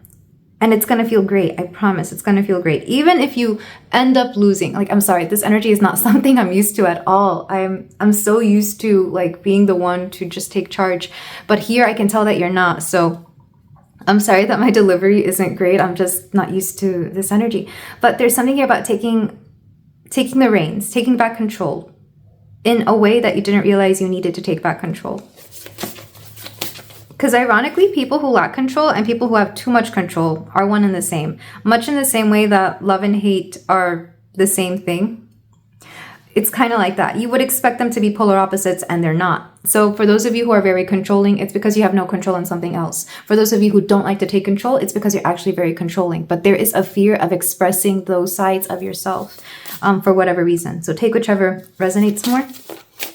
Speaker 1: And it's going to feel great. I promise it's going to feel great. Even if you end up losing, like, I'm sorry, this energy is not something I'm used to at all. I'm so used to like being the one to just take charge. But here I can tell that you're not. So I'm sorry that my delivery isn't great. I'm just not used to this energy. But there's something here about taking the reins, taking back control in a way that you didn't realize you needed to take back control. Because ironically, people who lack control and people who have too much control are one and the same. Much in the same way that love and hate are the same thing. It's kind of like that. You would expect them to be polar opposites and they're not. So for those of you who are very controlling, it's because you have no control in something else. For those of you who don't like to take control, it's because you're actually very controlling. But there is a fear of expressing those sides of yourself for whatever reason. So take whichever resonates more.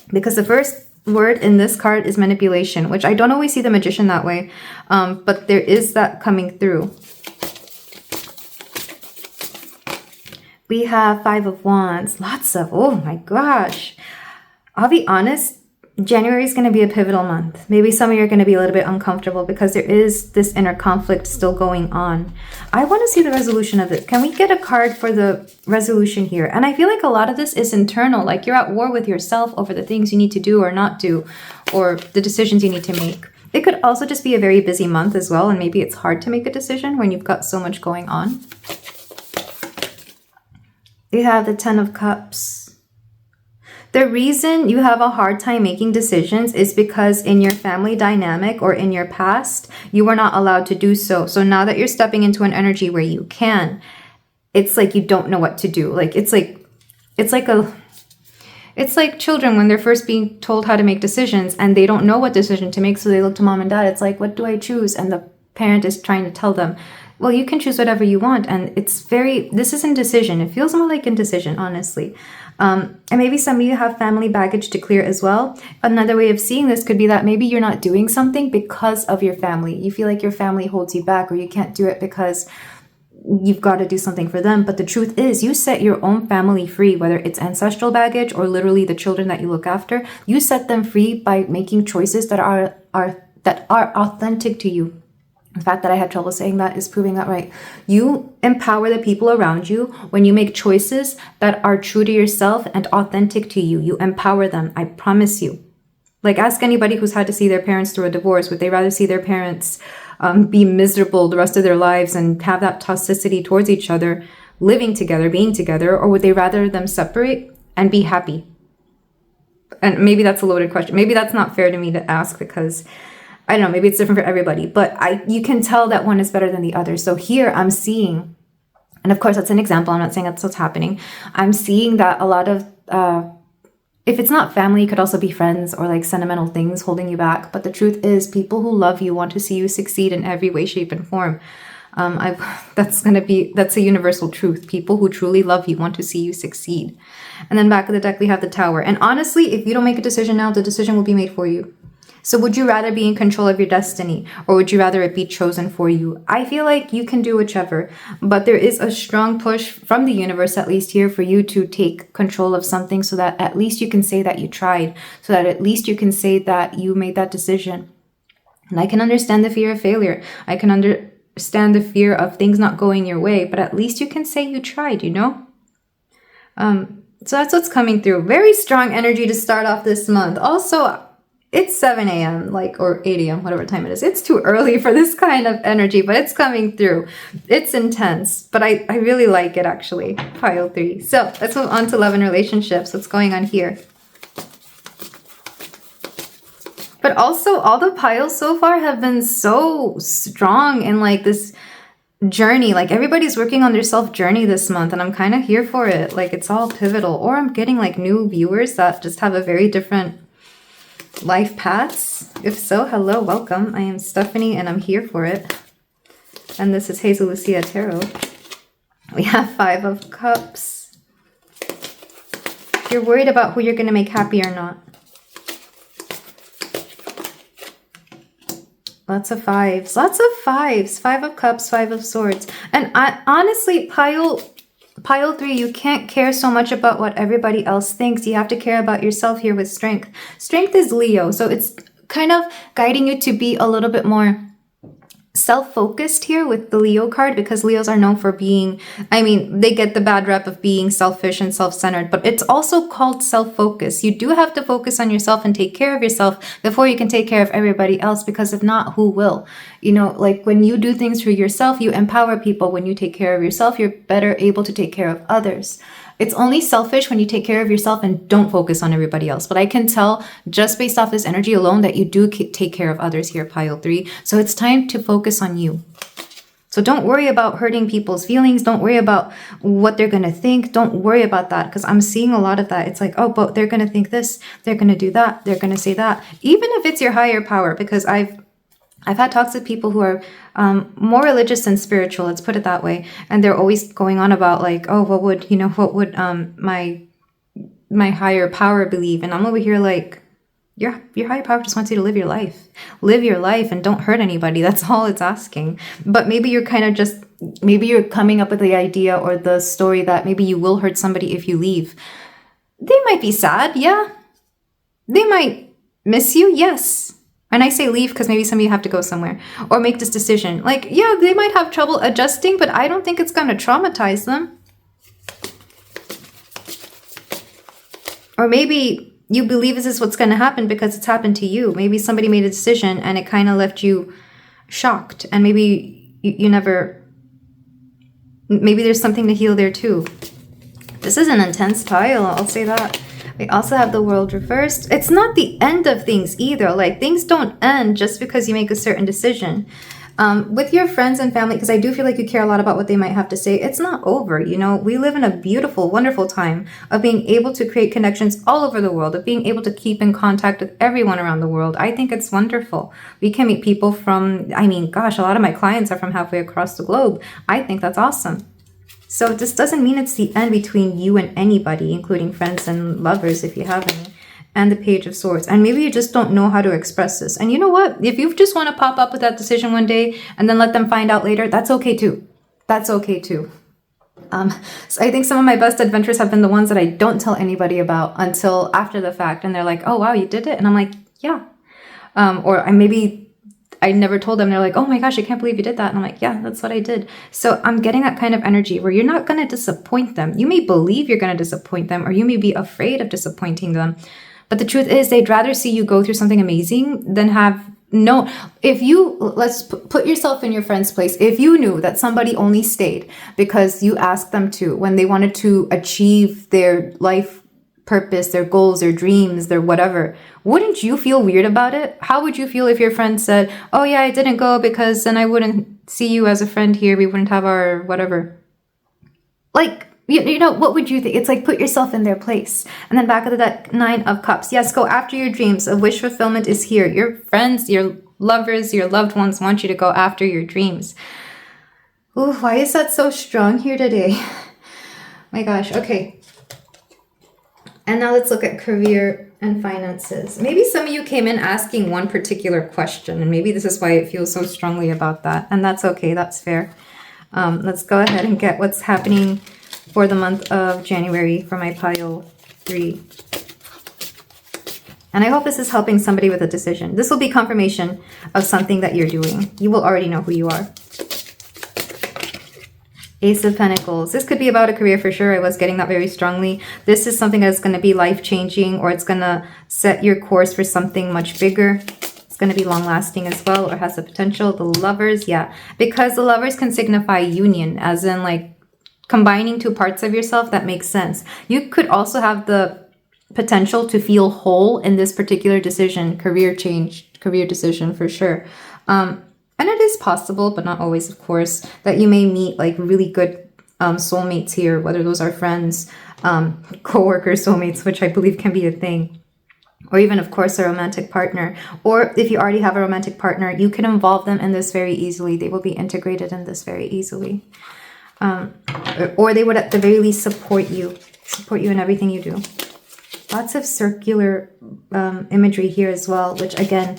Speaker 1: Because the first word in this card is manipulation, which I don't always see the Magician that way, but there is that coming through. We have Five of Wands, lots of, oh my gosh. I'll be honest, January is going to be a pivotal month. Maybe some of you are going to be a little bit uncomfortable because there is this inner conflict still going on. I want to see the resolution of it. Can we get a card for the resolution here? And I feel like a lot of this is internal, like you're at war with yourself over the things you need to do or not do, or the decisions you need to make. It could also just be a very busy month as well, and maybe it's hard to make a decision when you've got so much going on. We have the Ten of Cups. The reason you have a hard time making decisions is because in your family dynamic or in your past, you were not allowed to do so. So now that you're stepping into an energy where you can, it's like you don't know what to do. Like it's like children when they're first being told how to make decisions and they don't know what decision to make. So they look to mom and dad. It's like, what do I choose? And the parent is trying to tell them, well, you can choose whatever you want. And this is indecision. It feels more like indecision, honestly. And maybe some of you have family baggage to clear as well. Another way of seeing this could be that maybe you're not doing something because of your family. You feel like your family holds you back, or you can't do it because you've got to do something for them. But the truth is, you set your own family free, whether it's ancestral baggage or literally the children that you look after. You set them free by making choices that are authentic to you. The fact that I had trouble saying that is proving that right. You empower the people around you when you make choices that are true to yourself and authentic to you. You empower them. I promise you. Like, ask anybody who's had to see their parents through a divorce. Would they rather see their parents be miserable the rest of their lives and have that toxicity towards each other, living together, being together, or would they rather them separate and be happy? And maybe that's a loaded question. Maybe that's not fair to me to ask because I don't know, maybe it's different for everybody, but you can tell that one is better than the other. So here I'm seeing, and of course that's an example, I'm not saying that's what's happening. I'm seeing that a lot of, if it's not family, it could also be friends or like sentimental things holding you back. But the truth is, people who love you want to see you succeed in every way, shape, and form. That's a universal truth. People who truly love you want to see you succeed. And then back of the deck, we have the Tower. And honestly, if you don't make a decision now, the decision will be made for you. So would you rather be in control of your destiny, or would you rather it be chosen for you? I feel like you can do whichever, but there is a strong push from the universe, at least here, for you to take control of something so that at least you can say that you tried, so that at least you can say that you made that decision. And I can understand the fear of failure. I can understand the fear of things not going your way, but at least you can say you tried, you know? So that's what's coming through. Very strong energy to start off this month. Also, it's 7 a.m. or 8 a.m., whatever time it is. It's too early for this kind of energy, but it's coming through. It's intense, but I really like it, actually. Pile 3. So let's move on to love and relationships. What's going on here? But also, all the piles so far have been so strong in like this journey. Like everybody's working on their self journey this month, and I'm kind of here for it. Like it's all pivotal. Or I'm getting like new viewers that just have a very different life paths. If so, hello, welcome. I am Stephanie and I'm here for it. And this is Hazel Lucia Tarot. We have 5 of Cups. You're worried about who you're going to make happy or not. Lots of fives. Lots of fives. 5 of Cups, 5 of Swords. And honestly, pile 3, you can't care so much about what everybody else thinks. You have to care about yourself here with Strength. Strength is Leo, so it's kind of guiding you to be a little bit more self-focused here with the Leo card, because Leos are known for being, I mean, they get the bad rep of being selfish and self-centered, but it's also called self-focus. You do have to focus on yourself and take care of yourself before you can take care of everybody else, because if not, who will? You know, like when you do things for yourself, you empower people. When you take care of yourself, you're better able to take care of others. It's only selfish when you take care of yourself and don't focus on everybody else. But I can tell just based off this energy alone that you do take care of others here, pile 3. So it's time to focus on you. So don't worry about hurting people's feelings. Don't worry about what they're going to think. Don't worry about that, because I'm seeing a lot of that. It's like, oh, but they're going to think this. They're going to do that. They're going to say that. Even if it's your higher power, because I've had talks with people who are more religious than spiritual, let's put it that way. And they're always going on about like, oh, what would my higher power believe? And I'm over here like, your higher power just wants you to live your life. Live your life and don't hurt anybody. That's all it's asking. But maybe you're kind of just, maybe you're coming up with the idea or the story that maybe you will hurt somebody if you leave. They might be sad, yeah. They might miss you, yes. And I say leave because maybe some of you have to go somewhere or make this decision. Like, yeah, they might have trouble adjusting, but I don't think it's going to traumatize them. Or maybe you believe this is what's going to happen because it's happened to you. Maybe somebody made a decision and it kind of left you shocked. And maybe you never, maybe there's something to heal there too. This is an intense pile, I'll say that. We also have the World reversed. It's not the end of things either. Like, things don't end just because you make a certain decision. With your friends and family, because I do feel like you care a lot about what they might have to say, it's not over. You know, we live in a beautiful, wonderful time of being able to create connections all over the world, of being able to keep in contact with everyone around the world. I think it's wonderful. We can meet people from, I mean, gosh, a lot of my clients are from halfway across the globe. I think that's awesome. So this doesn't mean it's the end between you and anybody, including friends and lovers if you have any. And the Page of Swords. And maybe you just don't know how to express this. And you know what? If you just want to pop up with that decision one day and then let them find out later, that's okay too. That's okay too. So I think some of my best adventures have been the ones that I don't tell anybody about until after the fact. And they're like, oh, wow, you did it? And I'm like, yeah. Or I never told them. They're like, oh my gosh, I can't believe you did that. And I'm like, yeah, that's what I did. So I'm getting that kind of energy where you're not going to disappoint them. You may believe you're going to disappoint them, or you may be afraid of disappointing them. But the truth is, they'd rather see you go through something amazing than have no. If you, let's put yourself in your friend's place. If you knew that somebody only stayed because you asked them to, when they wanted to achieve their life purpose, their goals, their dreams, their whatever, wouldn't you feel weird about it? How would you feel if your friend said, oh yeah, I didn't go because then I wouldn't see you as a friend here. We wouldn't have our whatever. Like, you know, what would you think? It's like, put yourself in their place. And then back of the deck, 9 of Cups. Yes, go after your dreams. A wish fulfillment is here. Your friends, your lovers, your loved ones want you to go after your dreams. Ooh, why is that so strong here today? My gosh, okay. And now let's look at career and finances. Maybe some of you came in asking one particular question, and maybe this is why it feels so strongly about that. And that's okay, that's fair. Let's go ahead and get what's happening for the month of January for my pile 3. And I hope this is helping somebody with a decision. This will be confirmation of something that you're doing. You will already know who you are. Ace of Pentacles. This could be about a career for sure. I was getting that very strongly. This is something that's going to be life-changing, or it's going to set your course for something much bigger. It's going to be long-lasting as well, or has the potential. The Lovers, yeah. Because the Lovers can signify union, as in like combining two parts of yourself. That makes sense. You could also have the potential to feel whole in this particular decision, career change, career decision for sure. And it is possible, but not always, of course, that you may meet like really good soulmates here, whether those are friends, co-workers, soulmates, which I believe can be a thing. Or even, of course, a romantic partner. Or if you already have a romantic partner, you can involve them in this very easily. They will be integrated in this very easily. Or they would at the very least support you in everything you do. Lots of circular imagery here as well, which again,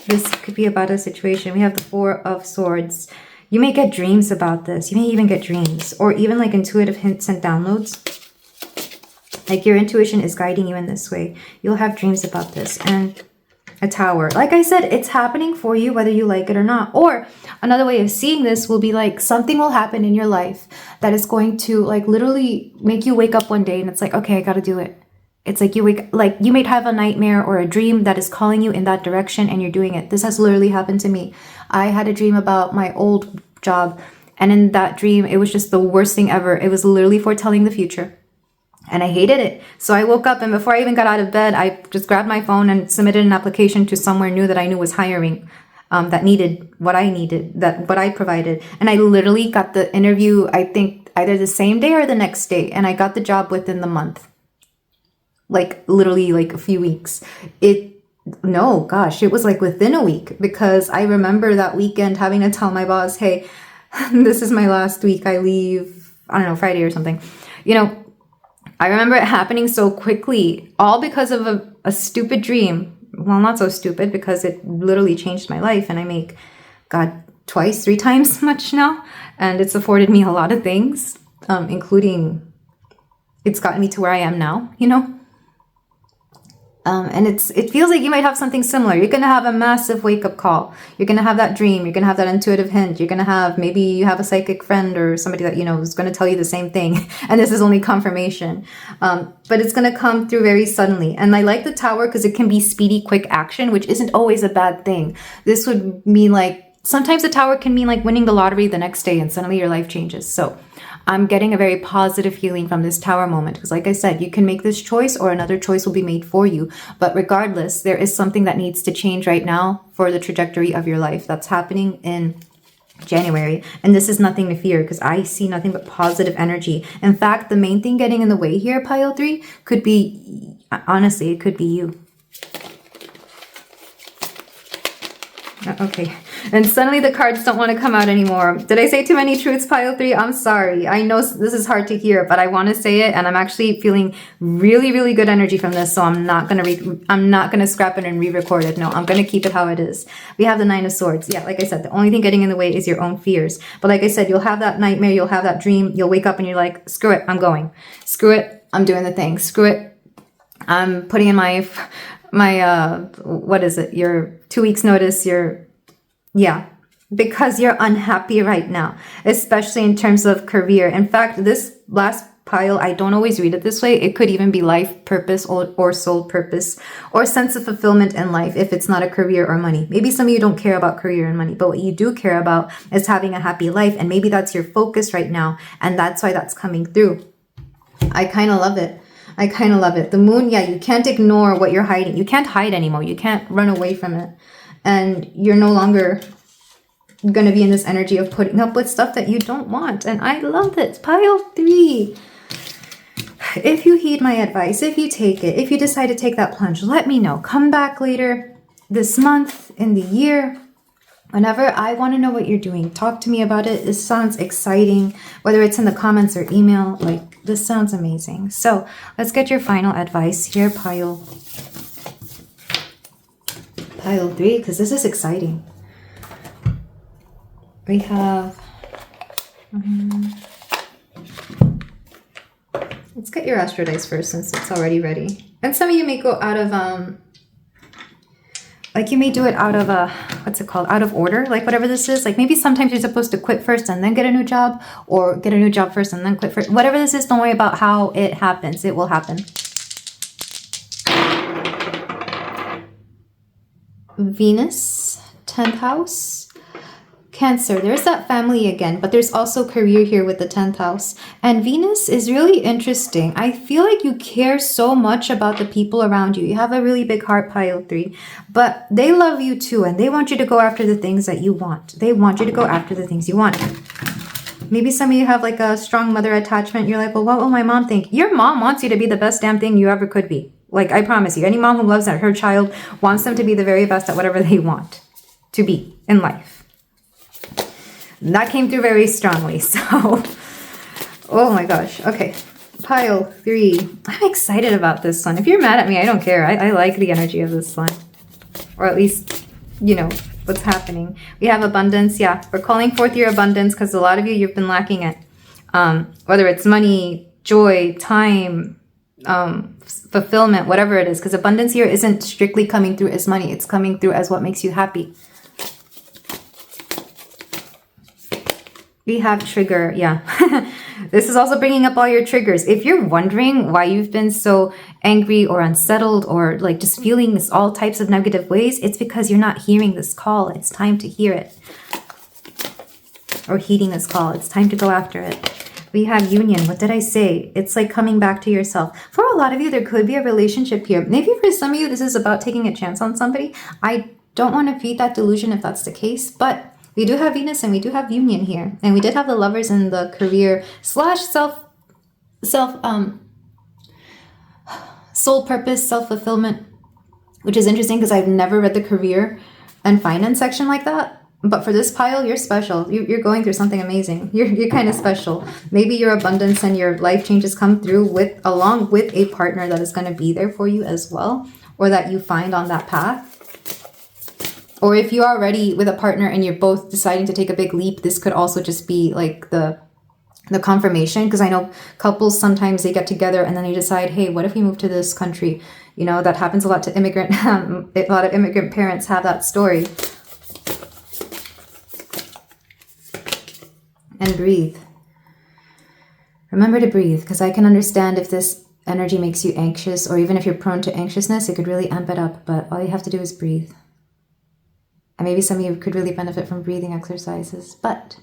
Speaker 1: This could be about a situation. We have the Four of Swords. You may get dreams about this. You may even get dreams or even like intuitive hints and downloads. Like your intuition is guiding you in this way. You'll have dreams about this. And a Tower. Like I said, it's happening for you whether you like it or not. Or another way of seeing this will be like something will happen in your life that is going to like literally make you wake up one day and it's like, okay, I got to do it. It's like you might have a nightmare or a dream that is calling you in that direction and you're doing it. This has literally happened to me. I had a dream about my old job, and in that dream, it was just the worst thing ever. It was literally foretelling the future. And I hated it. So I woke up and before I even got out of bed, I just grabbed my phone and submitted an application to somewhere new that I knew was hiring, that needed what I needed, what I provided. And I literally got the interview, I think either the same day or the next day. And I got the job within the month. Like literally like a few weeks. No, gosh, it was like within a week, because I remember that weekend having to tell my boss, hey, this is my last week. I leave, I don't know, Friday or something. You know, I remember it happening so quickly, all because of a stupid dream. Well, not so stupid because it literally changed my life and I make, God, twice, 3 times much now. And it's afforded me a lot of things, including it's gotten me to where I am now, you know? And it feels like you might have something similar. You're going to have a massive wake-up call. You're going to have that dream. You're going to have that intuitive hint. You're going to have, maybe you have a psychic friend or somebody that, you know, is going to tell you the same thing. And this is only confirmation. But it's going to come through very suddenly. And I like the Tower because it can be speedy, quick action, which isn't always a bad thing. This would mean like, sometimes the Tower can mean like winning the lottery the next day and suddenly your life changes. So I'm getting a very positive feeling from this Tower moment because like I said, you can make this choice or another choice will be made for you. But regardless, there is something that needs to change right now for the trajectory of your life that's happening in January. And this is nothing to fear because I see nothing but positive energy. In fact, the main thing getting in the way here, pile 3, could be, honestly, it could be you. Okay. And suddenly the cards don't want to come out anymore. Did I say too many truths, pile 3? I'm sorry. I know this is hard to hear, but I want to say it, and I'm actually feeling really, really good energy from this. So I'm not gonna scrap it and re-record it. No, I'm gonna keep it how it is. We have the 9 of Swords. Yeah, like I said, the only thing getting in the way is your own fears. But like I said, you'll have that nightmare, you'll have that dream, you'll wake up and you're like, screw it, I'm going. Screw it, I'm doing the thing. Screw it, I'm putting in my what is it? Your 2 weeks notice. Yeah, because you're unhappy right now, especially in terms of career. In fact, this last pile, I don't always read it this way. It could even be life purpose or soul purpose or sense of fulfillment in life if it's not a career or money. Maybe some of you don't care about career and money, but what you do care about is having a happy life. And maybe that's your focus right now. And that's why that's coming through. I kind of love it. I kind of love it. The moon, yeah, you can't ignore what you're hiding. You can't hide anymore. You can't run away from it. And you're no longer going to be in this energy of putting up with stuff that you don't want. And I love this. Pile 3. If you heed my advice, if you take it, if you decide to take that plunge, let me know. Come back later this month, in the year, whenever. I want to know what you're doing. Talk to me about it. This sounds exciting, whether it's in the comments or email. Like, this sounds amazing. So let's get your final advice here, pile 3, because this is exciting. We have, let's get your astro dice first since it's already ready. And some of you may go out of, like you may do it out of what's it called? Out of order, like whatever this is. Like maybe sometimes you're supposed to quit first and then get a new job, or get a new job first and then quit first. Whatever this is, don't worry about how it happens. It will happen. Venus, 10th house, Cancer. There's that family again, but there's also career here with the 10th house. And Venus is really interesting. I feel like you care so much about the people around you. You have a really big heart, pile 3, but they love you too, and they want you to go after the things that you want. They want you to go after the things you want. Maybe some of you have like a strong mother attachment. You're like, well, what will my mom think? Your mom wants you to be the best damn thing you ever could be. Like, I promise you, any mom who loves her child wants them to be the very best at whatever they want to be in life. That came through very strongly. So, oh my gosh. Okay, pile 3. I'm excited about this one. If you're mad at me, I don't care. I like the energy of this one. Or at least you know, what's happening. We have abundance. Yeah, we're calling forth your abundance because a lot of you've been lacking it. Whether it's money, joy, time, fulfillment, whatever it is, because abundance here isn't strictly coming through as money. It's coming through as what makes you happy. We have trigger. Yeah. This is also bringing up all your triggers. If you're wondering why you've been so angry or unsettled or like just feeling all types of negative ways, it's because you're not hearing this call. It's time to hear it. Or heeding this call. It's time to go after it. We have union. What did I say? It's like coming back to yourself. For a lot of you, there could be a relationship here. Maybe for some of you, this is about taking a chance on somebody. I don't want to feed that delusion if that's the case, but we do have Venus and we do have union here. And we did have the lovers in the career / soul purpose, self-fulfillment, which is interesting because I've never read the career and finance section like that. But for this pile, you're special. You're going through something amazing. You're kind of special. Maybe your abundance and your life changes come through along with a partner that is going to be there for you as well, or that you find on that path. Or if you're already with a partner and you're both deciding to take a big leap, this could also just be like the confirmation. Because I know couples, sometimes they get together and then they decide, hey, what if we move to this country? You know, that happens a lot to a lot of immigrant parents have that story. And breathe. Remember to breathe, because I can understand if this energy makes you anxious, or even if you're prone to anxiousness, it could really amp it up. But all you have to do is breathe. And maybe some of you could really benefit from breathing exercises. But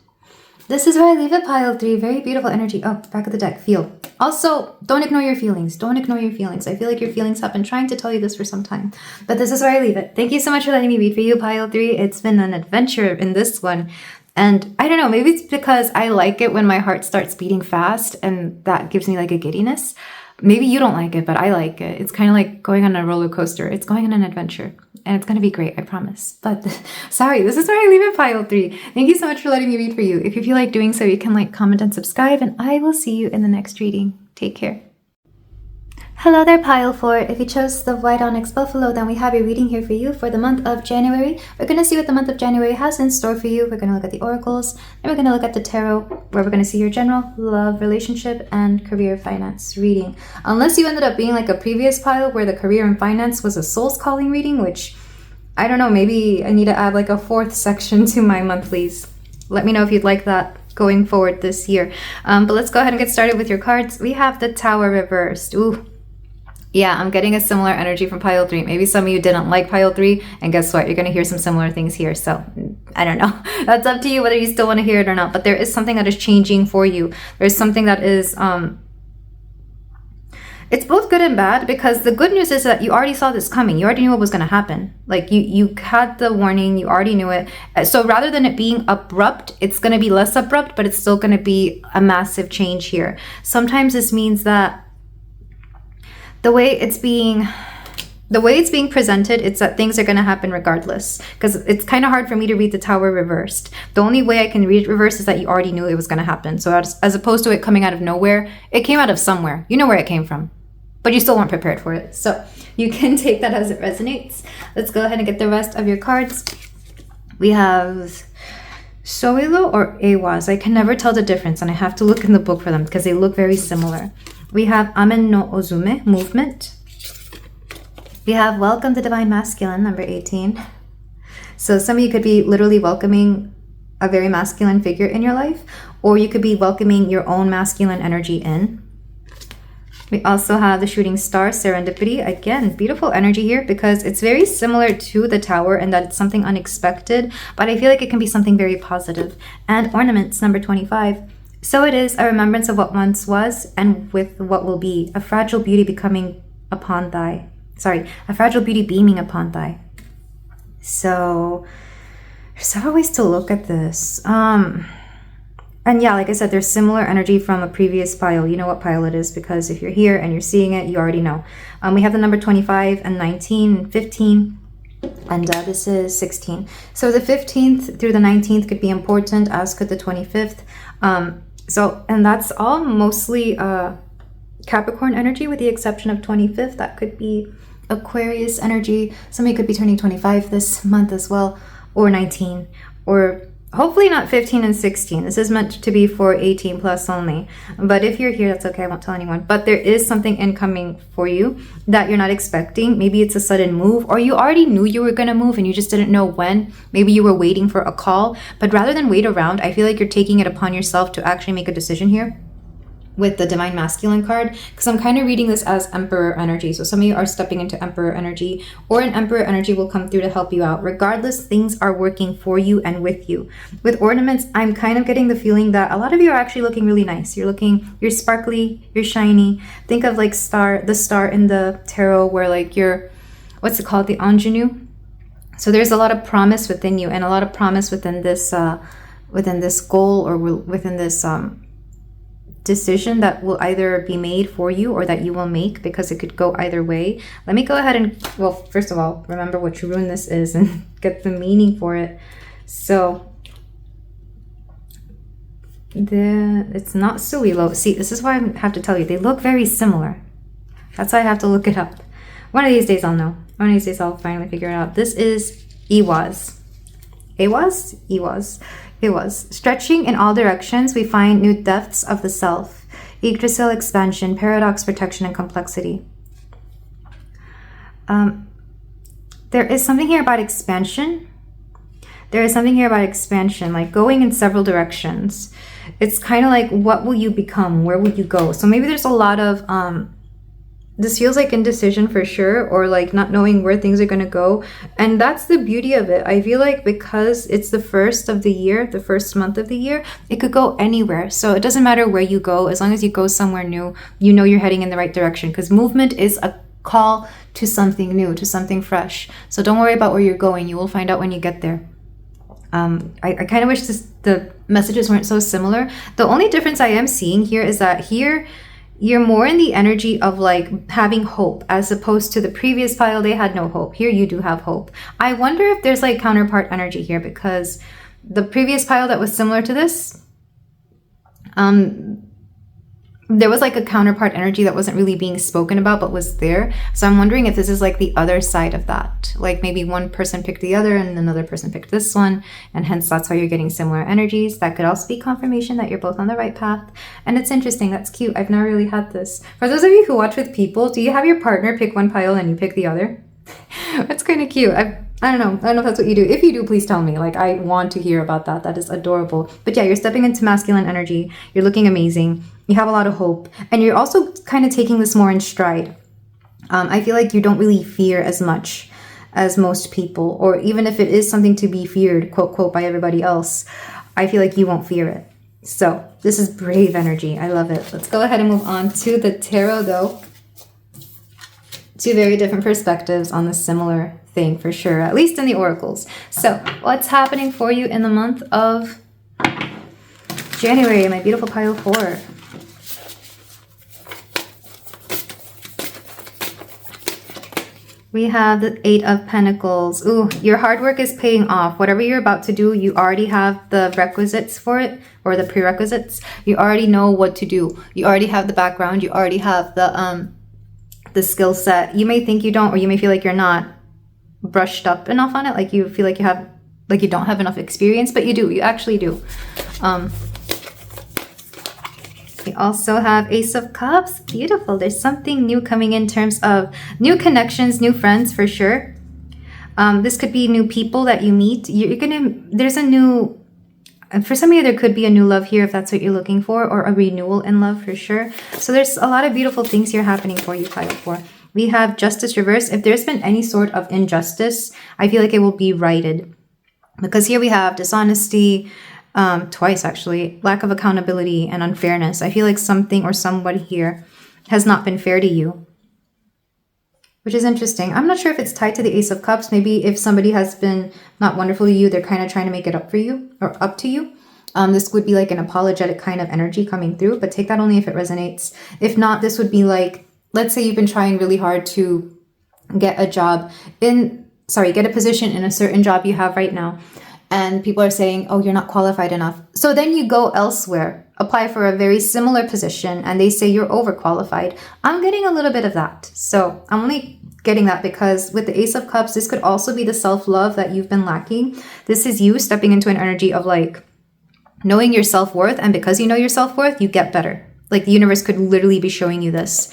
Speaker 1: this is where I leave it, pile 3. Very beautiful energy. Oh, back of the deck. Feel. Also, don't ignore your feelings. Don't ignore your feelings. I feel like your feelings have been trying to tell you this for some time. But this is where I leave it. Thank you so much for letting me read for you, pile 3. It's been an adventure in this one. And I don't know, maybe it's because I like it when my heart starts beating fast and that gives me like a giddiness. Maybe you don't like it, but I like it. It's kind of like going on a roller coaster. It's going on an adventure and it's going to be great, I promise. But sorry, this is where I leave it, pile 3. Thank you so much for letting me read for you. If you feel like doing so, you can like, comment, and subscribe, and I will see you in the next reading. Take care. Hello there, pile 4. If you chose the white onyx buffalo, then we have a reading here for you for the month of January. We're going to see what the month of January has in store for you. We're going to look at the oracles, and we're going to look at the tarot, where we're going to see your general love, relationship, and career finance reading. Unless you ended up being like a previous pile where the career and finance was a soul's calling reading, which, I don't know, maybe I need to add like a 4th section to my monthlies. Let me know if you'd like that going forward this year. But let's go ahead and get started with your cards. We have the Tower reversed. Ooh. Yeah, I'm getting a similar energy from pile 3. Maybe some of you didn't like pile 3, and guess what? You're going to hear some similar things here. So, I don't know. That's up to you whether you still want to hear it or not. But there is something that is changing for you. There's something that is, it's both good and bad, because the good news is that you already saw this coming. You already knew what was going to happen. Like, you had the warning. You already knew it. So rather than it being abrupt, it's going to be less abrupt, but it's still going to be a massive change here. Sometimes this means that the way it's being presented, it's that things are going to happen regardless, because it's kind of hard for me to read the Tower reversed. The only way I can read it reversed is that you already knew it was going to happen. So as opposed to it coming out of nowhere, it came out of somewhere. You know where it came from, but you still weren't prepared for it. So you can take that as it resonates. Let's go ahead and get the rest of your cards. We have Soilo or Awaz. I can never tell the difference, and I have to look in the book for them because they look very similar. We have Amen no Ozume, movement. We have Welcome to Divine Masculine, number 18. So some of you could be literally welcoming a very masculine figure in your life, or you could be welcoming your own masculine energy in. We also have the Shooting Star, Serendipity. Again, beautiful energy here because it's very similar to the Tower in that it's something unexpected, but I feel like it can be something very positive. And Ornaments, number 25. So it is a remembrance of what once was and with what will be, a fragile beauty beaming upon thy. So there's several ways to look at this. And yeah, like I said, there's similar energy from a previous pile. You know what pile it is, because if you're here and you're seeing it, you already know. We have the number 25 and 19 and 15. And this is 16. So the 15th through the 19th could be important, as could the 25th. And that's all mostly Capricorn energy, with the exception of 25th. That could be Aquarius energy. Somebody could be turning 25 this month as well, or 19, or hopefully not 15 and 16. This is meant to be for 18 plus only. But if you're here, that's okay. I won't tell anyone. But there is something incoming for you that you're not expecting. Maybe it's a sudden move, or you already knew you were going to move and you just didn't know when. Maybe you were waiting for a call. But rather than wait around, I feel like you're taking it upon yourself to actually make a decision here with the Divine Masculine card, because I'm kind of reading this as Emperor energy. So some of you are stepping into Emperor energy, or an Emperor energy will come through to help you out. Regardless, things are working for you and with you. With ornaments, I'm kind of getting the feeling that a lot of you are actually looking really nice. You're sparkly, you're shiny. Think of like the star in the tarot where like you're, what's it called? The ingenue. So there's a lot of promise within you, and a lot of promise within this goal, or within this decision that will either be made for you or that you will make, because it could go either way. Let me go ahead and, well, first of all, remember what true rune this is and get the meaning for it. So it's not Suilo. See, this is why I have to tell you, they look very similar. That's why I have to look it up. One of these days I'll know. One of these days I'll finally figure it out. This is Iwaz. Iwaz. Stretching in all directions, we find new depths of the self. Yggdrasil expansion, paradox, protection, and complexity. There is something here about expansion. Like going in several directions. It's kind of like, what will you become? Where will you go? So maybe there's a lot of this feels like indecision for sure, or like not knowing where things are going to go. And that's the beauty of it. I feel like because it's the first of the year, the first month of the year, it could go anywhere. So it doesn't matter where you go, as long as you go somewhere new, you know you're heading in the right direction, because movement is a call to something new, to something fresh. So don't worry about where you're going. You will find out when you get there. I kind of wish the messages weren't so similar. The only difference I am seeing here is that here, you're more in the energy of like having hope, as opposed to the previous pile, they had no hope. Here you do have hope. I wonder if there's like counterpart energy here, because the previous pile that was similar to this, there was like a counterpart energy that wasn't really being spoken about, but was there. So I'm wondering if this is like the other side of that. Like maybe one person picked the other and another person picked this one, and hence that's how you're getting similar energies. That could also be confirmation that you're both on the right path. And it's interesting. That's cute. I've never really had this. For those of you who watch with people, do you have your partner pick one pile and you pick the other? That's kind of cute. I don't know if that's what you do. If you do, please tell me. Like, I want to hear about that. That is adorable. But yeah, you're stepping into masculine energy. You're looking amazing. You have a lot of hope. And you're also kind of taking this more in stride. I feel like you don't really fear as much as most people. Or even if it is something to be feared, quote, quote, by everybody else, I feel like you won't fear it. So this is brave energy. I love it. Let's go ahead and move on to the tarot, though. Two very different perspectives on the similar thing, for sure, at least in the oracles. So what's happening for you in the month of January, my beautiful pile 4? We have the 8 of Pentacles. Ooh, your hard work is paying off. Whatever you're about to do, you already have the requisites for it, or the prerequisites. You already know what to do. You already have the background. You already have the skill set. You may think you don't, or you may feel like you're not brushed up enough on it, like you feel like you don't have enough experience, but you do. You actually do. We also have Ace of Cups. Beautiful. There's something new coming in terms of new connections, new friends, for sure. This could be new people that you meet. There's a new, for some of you, there could be a new love here if that's what you're looking for, or a renewal in love, for sure. So there's a lot of beautiful things here happening for you, pile 4. We have Justice reversed. If there's been any sort of injustice, I feel like it will be righted. Because here we have dishonesty, twice actually, lack of accountability, and unfairness. I feel like something or somebody here has not been fair to you, which is interesting. I'm not sure if it's tied to the Ace of Cups. Maybe if somebody has been not wonderful to you, they're kind of trying to make it up for you, or up to you. This would be like an apologetic kind of energy coming through, but take that only if it resonates. If not, this would be like, let's say you've been trying really hard to get a position in a certain job you have right now. And people are saying, oh, you're not qualified enough. So then you go elsewhere. apply for a very similar position and they say you're overqualified. I'm getting a little bit of that. So I'm only getting that because with the Ace of Cups, this could also be the self-love that you've been lacking. This is you stepping into an energy of like knowing your self-worth, and because you know your self-worth, you get better. Like the universe could literally be showing you this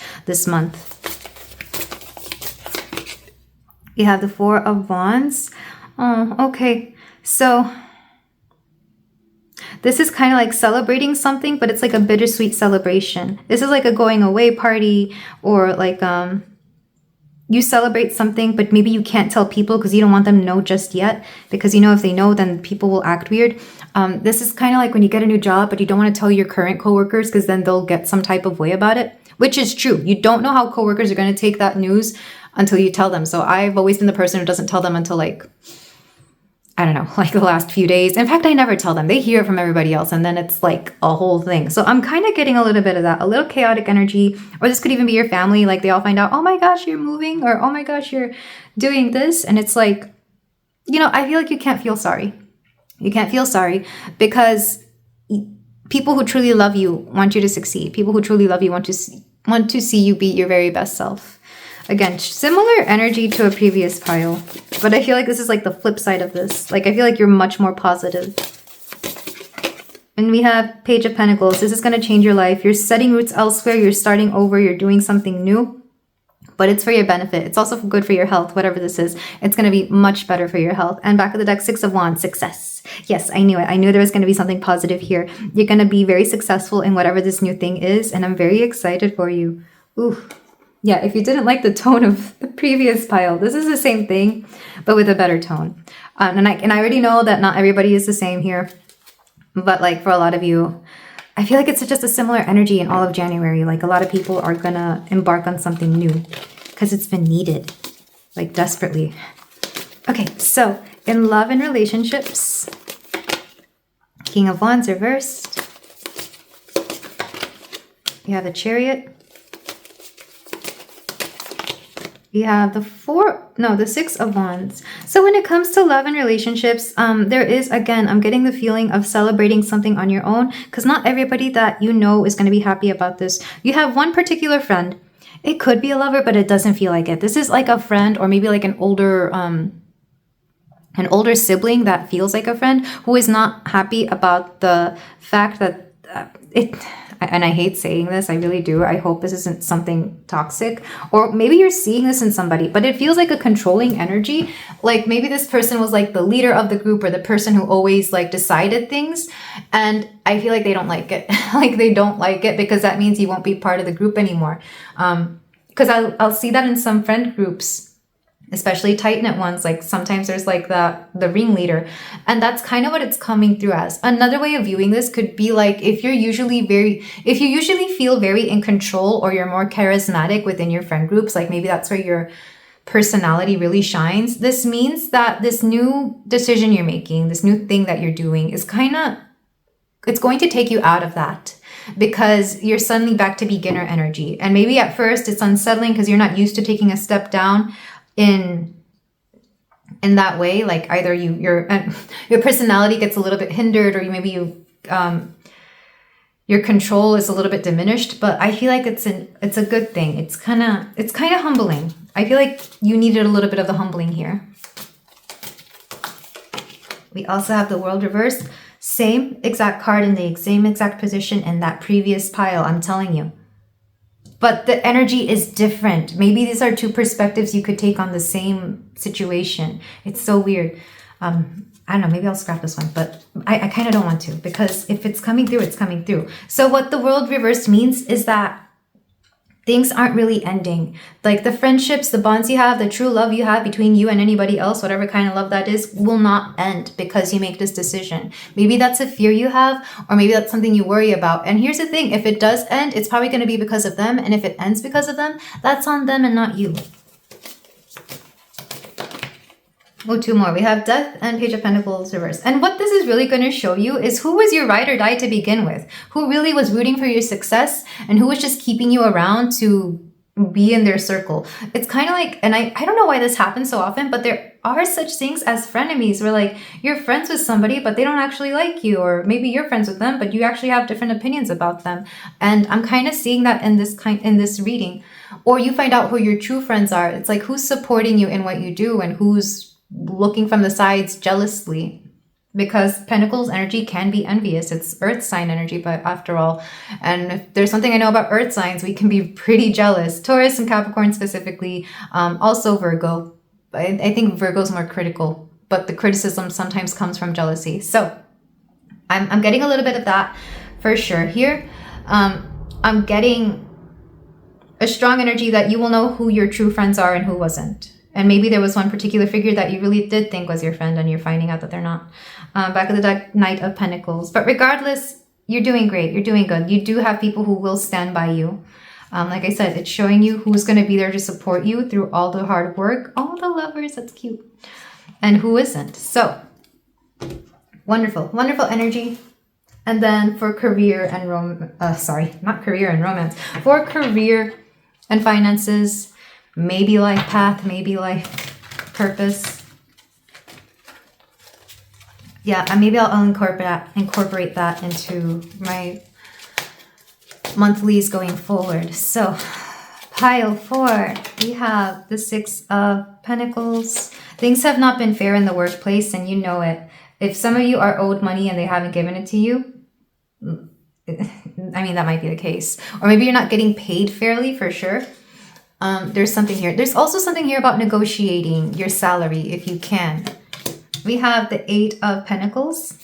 Speaker 1: month. You have the Four of Wands. Oh, okay. So this is kind of like celebrating something, but it's like a bittersweet celebration. This is like a going away party, or like you celebrate something, but maybe you can't tell people because you don't want them to know just yet, because you know if they know, then people will act weird. This is kind of like when you get a new job, but you don't want to tell your current coworkers because then they'll get some type of way about it, which is true. You don't know how coworkers are going to take that news until you tell them. So I've always been the person who doesn't tell them until like, I don't know, like the last few days. In fact, I never tell them. They hear it from everybody else, and then it's like a whole thing. So I'm kind of getting a little bit of that, a little chaotic energy. Or this could even be your family. Like they all find out, oh my gosh, you're moving, or oh my gosh, you're doing this. And it's like, you know, I feel like you can't feel sorry. You can't feel sorry because people who truly love you want you to succeed. People who truly love you want to see you be your very best self. Again, similar energy to a previous pile, but I feel like this is like the flip side of this. Like I feel like you're much more positive. And we have Page of Pentacles. This is going to change your life. You're setting roots elsewhere. You're starting over. You're doing something new, but it's for your benefit. It's also good for your health, whatever this is. It's going to be much better for your health. And back of the deck, Six of Wands, success. Yes, I knew it. I knew there was going to be something positive here. You're going to be very successful in whatever this new thing is, and I'm very excited for you. Ooh. Yeah, if you didn't like the tone of the previous pile, this is the same thing, but with a better tone. And I already know that not everybody is the same here, but like for a lot of you, I feel like it's just a similar energy in all of January. Like a lot of people are gonna embark on something new because it's been needed, like desperately. Okay, so in love and relationships, King of Wands reversed. You have the Chariot. You have the Six of Wands. So when it comes to love and relationships, there is, again, I'm getting the feeling of celebrating something on your own, because not everybody that you know is going to be happy about this. You have one particular friend. It could be a lover, but it doesn't feel like it. This is like a friend, or maybe like an older sibling that feels like a friend, who is not happy about the fact that and I hate saying this, I really do. I hope this isn't something toxic, or maybe you're seeing this in somebody, but it feels like a controlling energy. Like maybe this person was like the leader of the group, or the person who always like decided things. And I feel like they don't like it. Like they don't like it because that means you won't be part of the group anymore. Because I'll see that in some friend groups, especially tight-knit ones. Like sometimes there's like the ringleader, and that's kind of what it's coming through as. Another way of viewing this could be like if you usually feel very in control, or you're more charismatic within your friend groups, like maybe that's where your personality really shines. This means that this new decision you're making, this new thing that you're doing is it's going to take you out of that, because you're suddenly back to beginner energy. And maybe at first it's unsettling because you're not used to taking a step down in that way. Like either your personality gets a little bit hindered, or your control is a little bit diminished. But I feel like it's a good thing. It's kind of humbling. I feel like you needed a little bit of the humbling here. We also have the World reversed. Same exact card in the same exact position in that previous pile, I'm telling you. But the energy is different. Maybe these are two perspectives you could take on the same situation. It's so weird. I don't know, maybe I'll scrap this one, but I kind of don't want to, because if it's coming through, it's coming through. So what the World reversed means is that things aren't really ending. Like the friendships, the bonds you have, the true love you have between you and anybody else, whatever kind of love that is, will not end because you make this decision. Maybe that's a fear you have, or maybe that's something you worry about. And here's the thing, if it does end, it's probably going to be because of them. And if it ends because of them, that's on them and not you. Oh, two more. We have Death and Page of Pentacles reversed. And what this is really going to show you is who was your ride or die to begin with, who really was rooting for your success, and who was just keeping you around to be in their circle. It's kind of like, and I don't know why this happens so often, but are such things as frenemies, where like you're friends with somebody, but they don't actually like you, or maybe you're friends with them, but you actually have different opinions about them. And I'm kind of seeing that in this reading. Or you find out who your true friends are. It's like who's supporting you in what you do and who's looking from the sides jealously. Because Pentacles energy can be envious. It's earth sign energy, but after all. And if there's something I know about earth signs, we can be pretty jealous. Taurus and Capricorn specifically. Also Virgo. I think Virgo's more critical, but the criticism sometimes comes from jealousy. So I'm getting a little bit of that for sure here. I'm getting a strong energy that you will know who your true friends are and who wasn't. And maybe there was one particular figure that you really did think was your friend and you're finding out that they're not. Back of the deck, Knight of Pentacles. But regardless, you're doing great. You're doing good. You do have people who will stand by you. Like I said, it's showing you who's going to be there to support you through all the hard work. All the lovers, that's cute. And who isn't. So, wonderful. Wonderful energy. And then for career and romance. For career and finances, maybe life path, maybe life purpose. Yeah, maybe I'll incorporate that into my monthlies going forward. So, pile 4, we have the 6 of Pentacles. Things have not been fair in the workplace, and you know it. If some of you are owed money and they haven't given it to you, I mean, that might be the case. Or maybe you're not getting paid fairly, for sure. There's something here. There's also something here about negotiating your salary if you can. We have the 8 of Pentacles.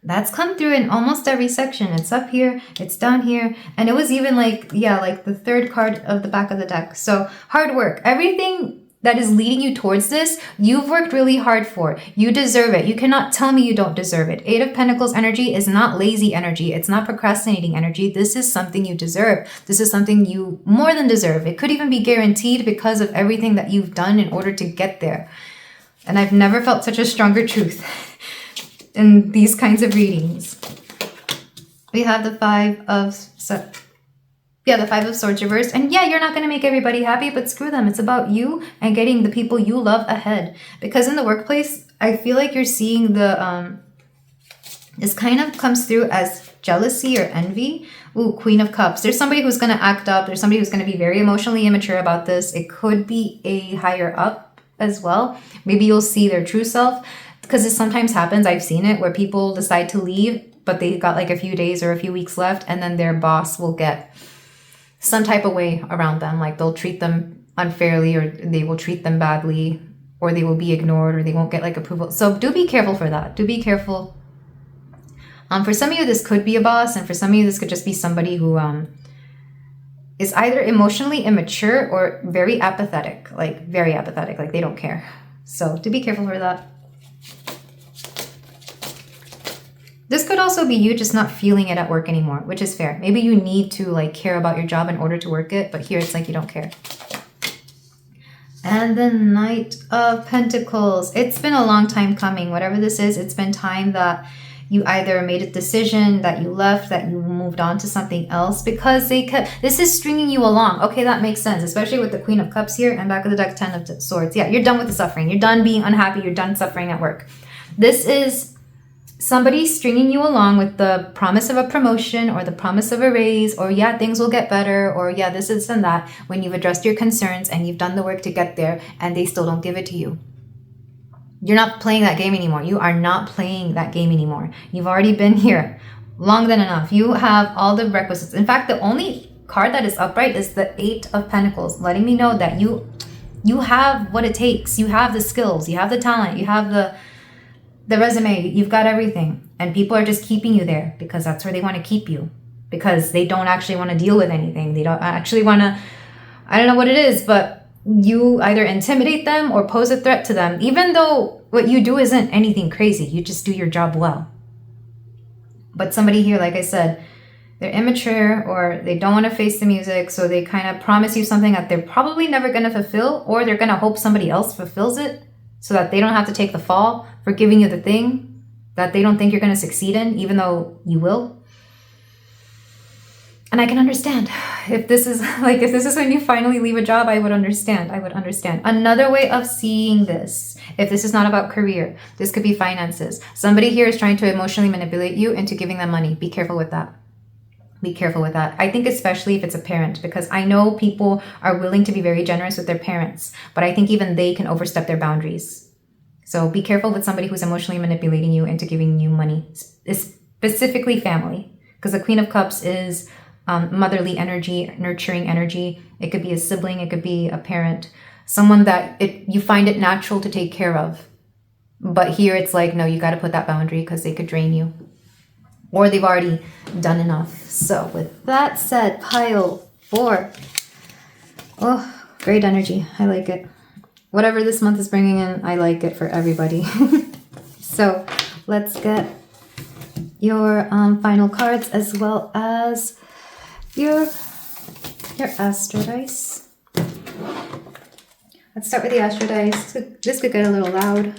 Speaker 1: That's come through in almost every section. It's up here, it's down here, and it was even like, yeah, like the 3rd card of the back of the deck. So hard work. Everything that is leading you towards this, you've worked really hard for. You deserve it. You cannot tell me you don't deserve it. 8 of Pentacles energy is not lazy energy. It's not procrastinating energy. This is something you deserve. This is something you more than deserve. It could even be guaranteed because of everything that you've done in order to get there. And I've never felt such a stronger truth in these kinds of readings. We have the 5 of Swords reversed. And yeah, you're not going to make everybody happy, but screw them. It's about you and getting the people you love ahead. Because in the workplace, I feel like you're seeing the, this kind of comes through as jealousy or envy. Ooh, Queen of Cups. There's somebody who's going to act up. There's somebody who's going to be very emotionally immature about this. It could be a higher up as well. Maybe you'll see their true self, because it sometimes happens. I've seen it where people decide to leave, but they got like a few days or a few weeks left, and then their boss will get some type of way around them. Like they'll treat them unfairly, or they will treat them badly, or they will be ignored, or they won't get like approval. So do be careful for that. Do be careful. For some of you, this could be a boss, and for some of you, this could just be somebody who is either emotionally immature or very apathetic, like they don't care. So do be careful for that. This could also be you just not feeling it at work anymore, which is fair. Maybe you need to like care about your job in order to work it, but here it's like you don't care. And the Knight of Pentacles. It's been a long time coming. Whatever this is, it's been time that you either made a decision, that you left, that you moved on to something else, because this is stringing you along. Okay, that makes sense, especially with the Queen of Cups here and back of the deck, 10 of Swords. Yeah, you're done with the suffering. You're done being unhappy. You're done suffering at work. This is somebody stringing you along with the promise of a promotion or the promise of a raise, or yeah, things will get better, or yeah, this is and that, when you've addressed your concerns and you've done the work to get there and they still don't give it to you. You're not playing that game anymore. You are not playing that game anymore. You've already been here long than enough. You have all the requisites. In fact, the only card that is upright is the 8 of Pentacles, letting me know that you have what it takes. You have the skills. You have the talent. You have the resume. You've got everything. And people are just keeping you there because that's where they want to keep you, because they don't actually want to deal with anything. They don't actually want to, I don't know what it is, but you either intimidate them or pose a threat to them, even though what you do isn't anything crazy. You just do your job well. But somebody here, like I said, they're immature or they don't want to face the music, so they kind of promise you something that they're probably never going to fulfill, or they're going to hope somebody else fulfills it so that they don't have to take the fall for giving you the thing that they don't think you're going to succeed in, even though you will. And I can understand. If this is when you finally leave a job, I would understand. I would understand. Another way of seeing this, if this is not about career, this could be finances. Somebody here is trying to emotionally manipulate you into giving them money. Be careful with that. Be careful with that. I think especially if it's a parent, because I know people are willing to be very generous with their parents, but I think even they can overstep their boundaries. So be careful with somebody who's emotionally manipulating you into giving you money, specifically family, because the Queen of Cups is motherly energy, nurturing energy. It could be a sibling, it could be a parent, someone that you find it natural to take care of. But here it's like, no, you got to put that boundary because they could drain you, or they've already done enough. So with that said, pile 4. Oh, great energy. I like it. Whatever this month is bringing in, I like it for everybody. So let's get your final cards as well as your Astro Dice. Let's start with the Astro Dice. This could get a little loud.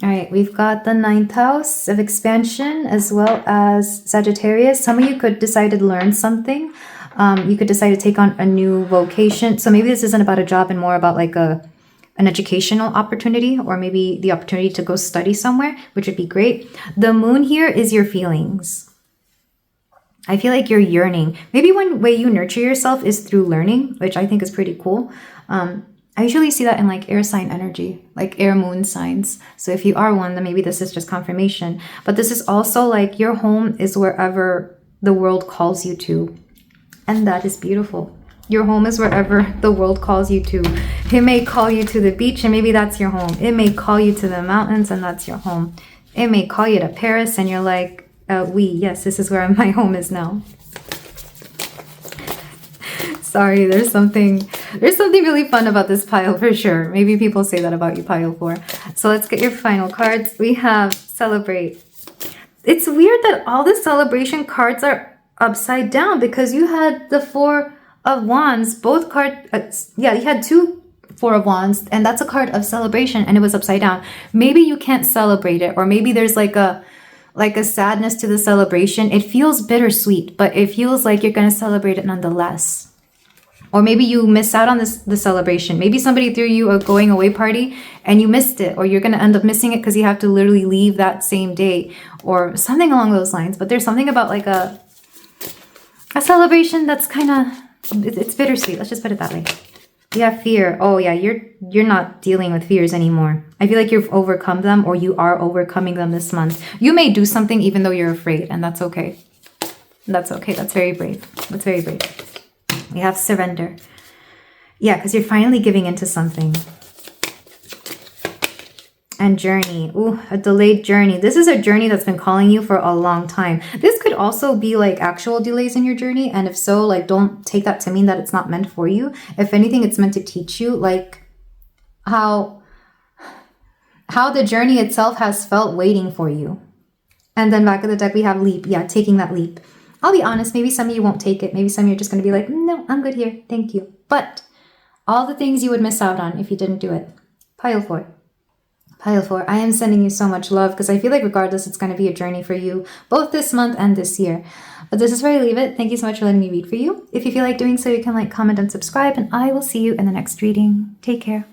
Speaker 1: All right, we've got the 9th house of expansion as well as Sagittarius. Some of you could decide to learn something. You could decide to take on a new vocation. So maybe this isn't about a job and more about like an educational opportunity, or maybe the opportunity to go study somewhere, which would be great. The moon here is your feelings. I feel like you're yearning. Maybe one way you nurture yourself is through learning, which I think is pretty cool. I usually see that in like air sign energy, like air moon signs. So if you are one, then maybe this is just confirmation. But this is also like your home is wherever the world calls you to. And that is beautiful. Your home is wherever the world calls you to. It may call you to the beach and maybe that's your home. It may call you to the mountains and that's your home. It may call you to Paris and you're like, yes, this is where my home is now. Sorry, there's something really fun about this pile for sure. Maybe people say that about you, pile 4. So let's get your final cards. We have Celebrate. It's weird that all the celebration cards are upside down because you had the 4 of Wands. Both cards, you had 2 4 of Wands, and that's a card of celebration, and it was upside down. Maybe you can't celebrate it, or maybe there's like a sadness to the celebration. It feels bittersweet, but it feels like you're going to celebrate it nonetheless. Or maybe you miss out on the celebration. Maybe somebody threw you a going away party and you missed it, or you're going to end up missing it because you have to literally leave that same day or something along those lines. But there's something about like a celebration that's kind of, it's bittersweet. Let's just put it that way. Yeah, fear. Oh yeah, you're not dealing with fears anymore. I feel like you've overcome them, or you are overcoming them this month. You may do something even though you're afraid, and that's okay. That's okay. That's very brave. That's very brave. We have surrender. Yeah, because you're finally giving into something. And journey. Ooh, a delayed journey. This is a journey that's been calling you for a long time. This could also be like actual delays in your journey. And if so, like, don't take that to mean that it's not meant for you. If anything, it's meant to teach you like how the journey itself has felt waiting for you. And then back of the deck, we have leap. Yeah, taking that leap. I'll be honest, maybe some of you won't take it. Maybe some of you are just going to be like, no, I'm good here. Thank you. But all the things you would miss out on if you didn't do it. Pile 4. Pile 4, I am sending you so much love because I feel like regardless, it's going to be a journey for you both this month and this year. But this is where I leave it. Thank you so much for letting me read for you. If you feel like doing so, you can like, comment, and subscribe, and I will see you in the next reading. Take care.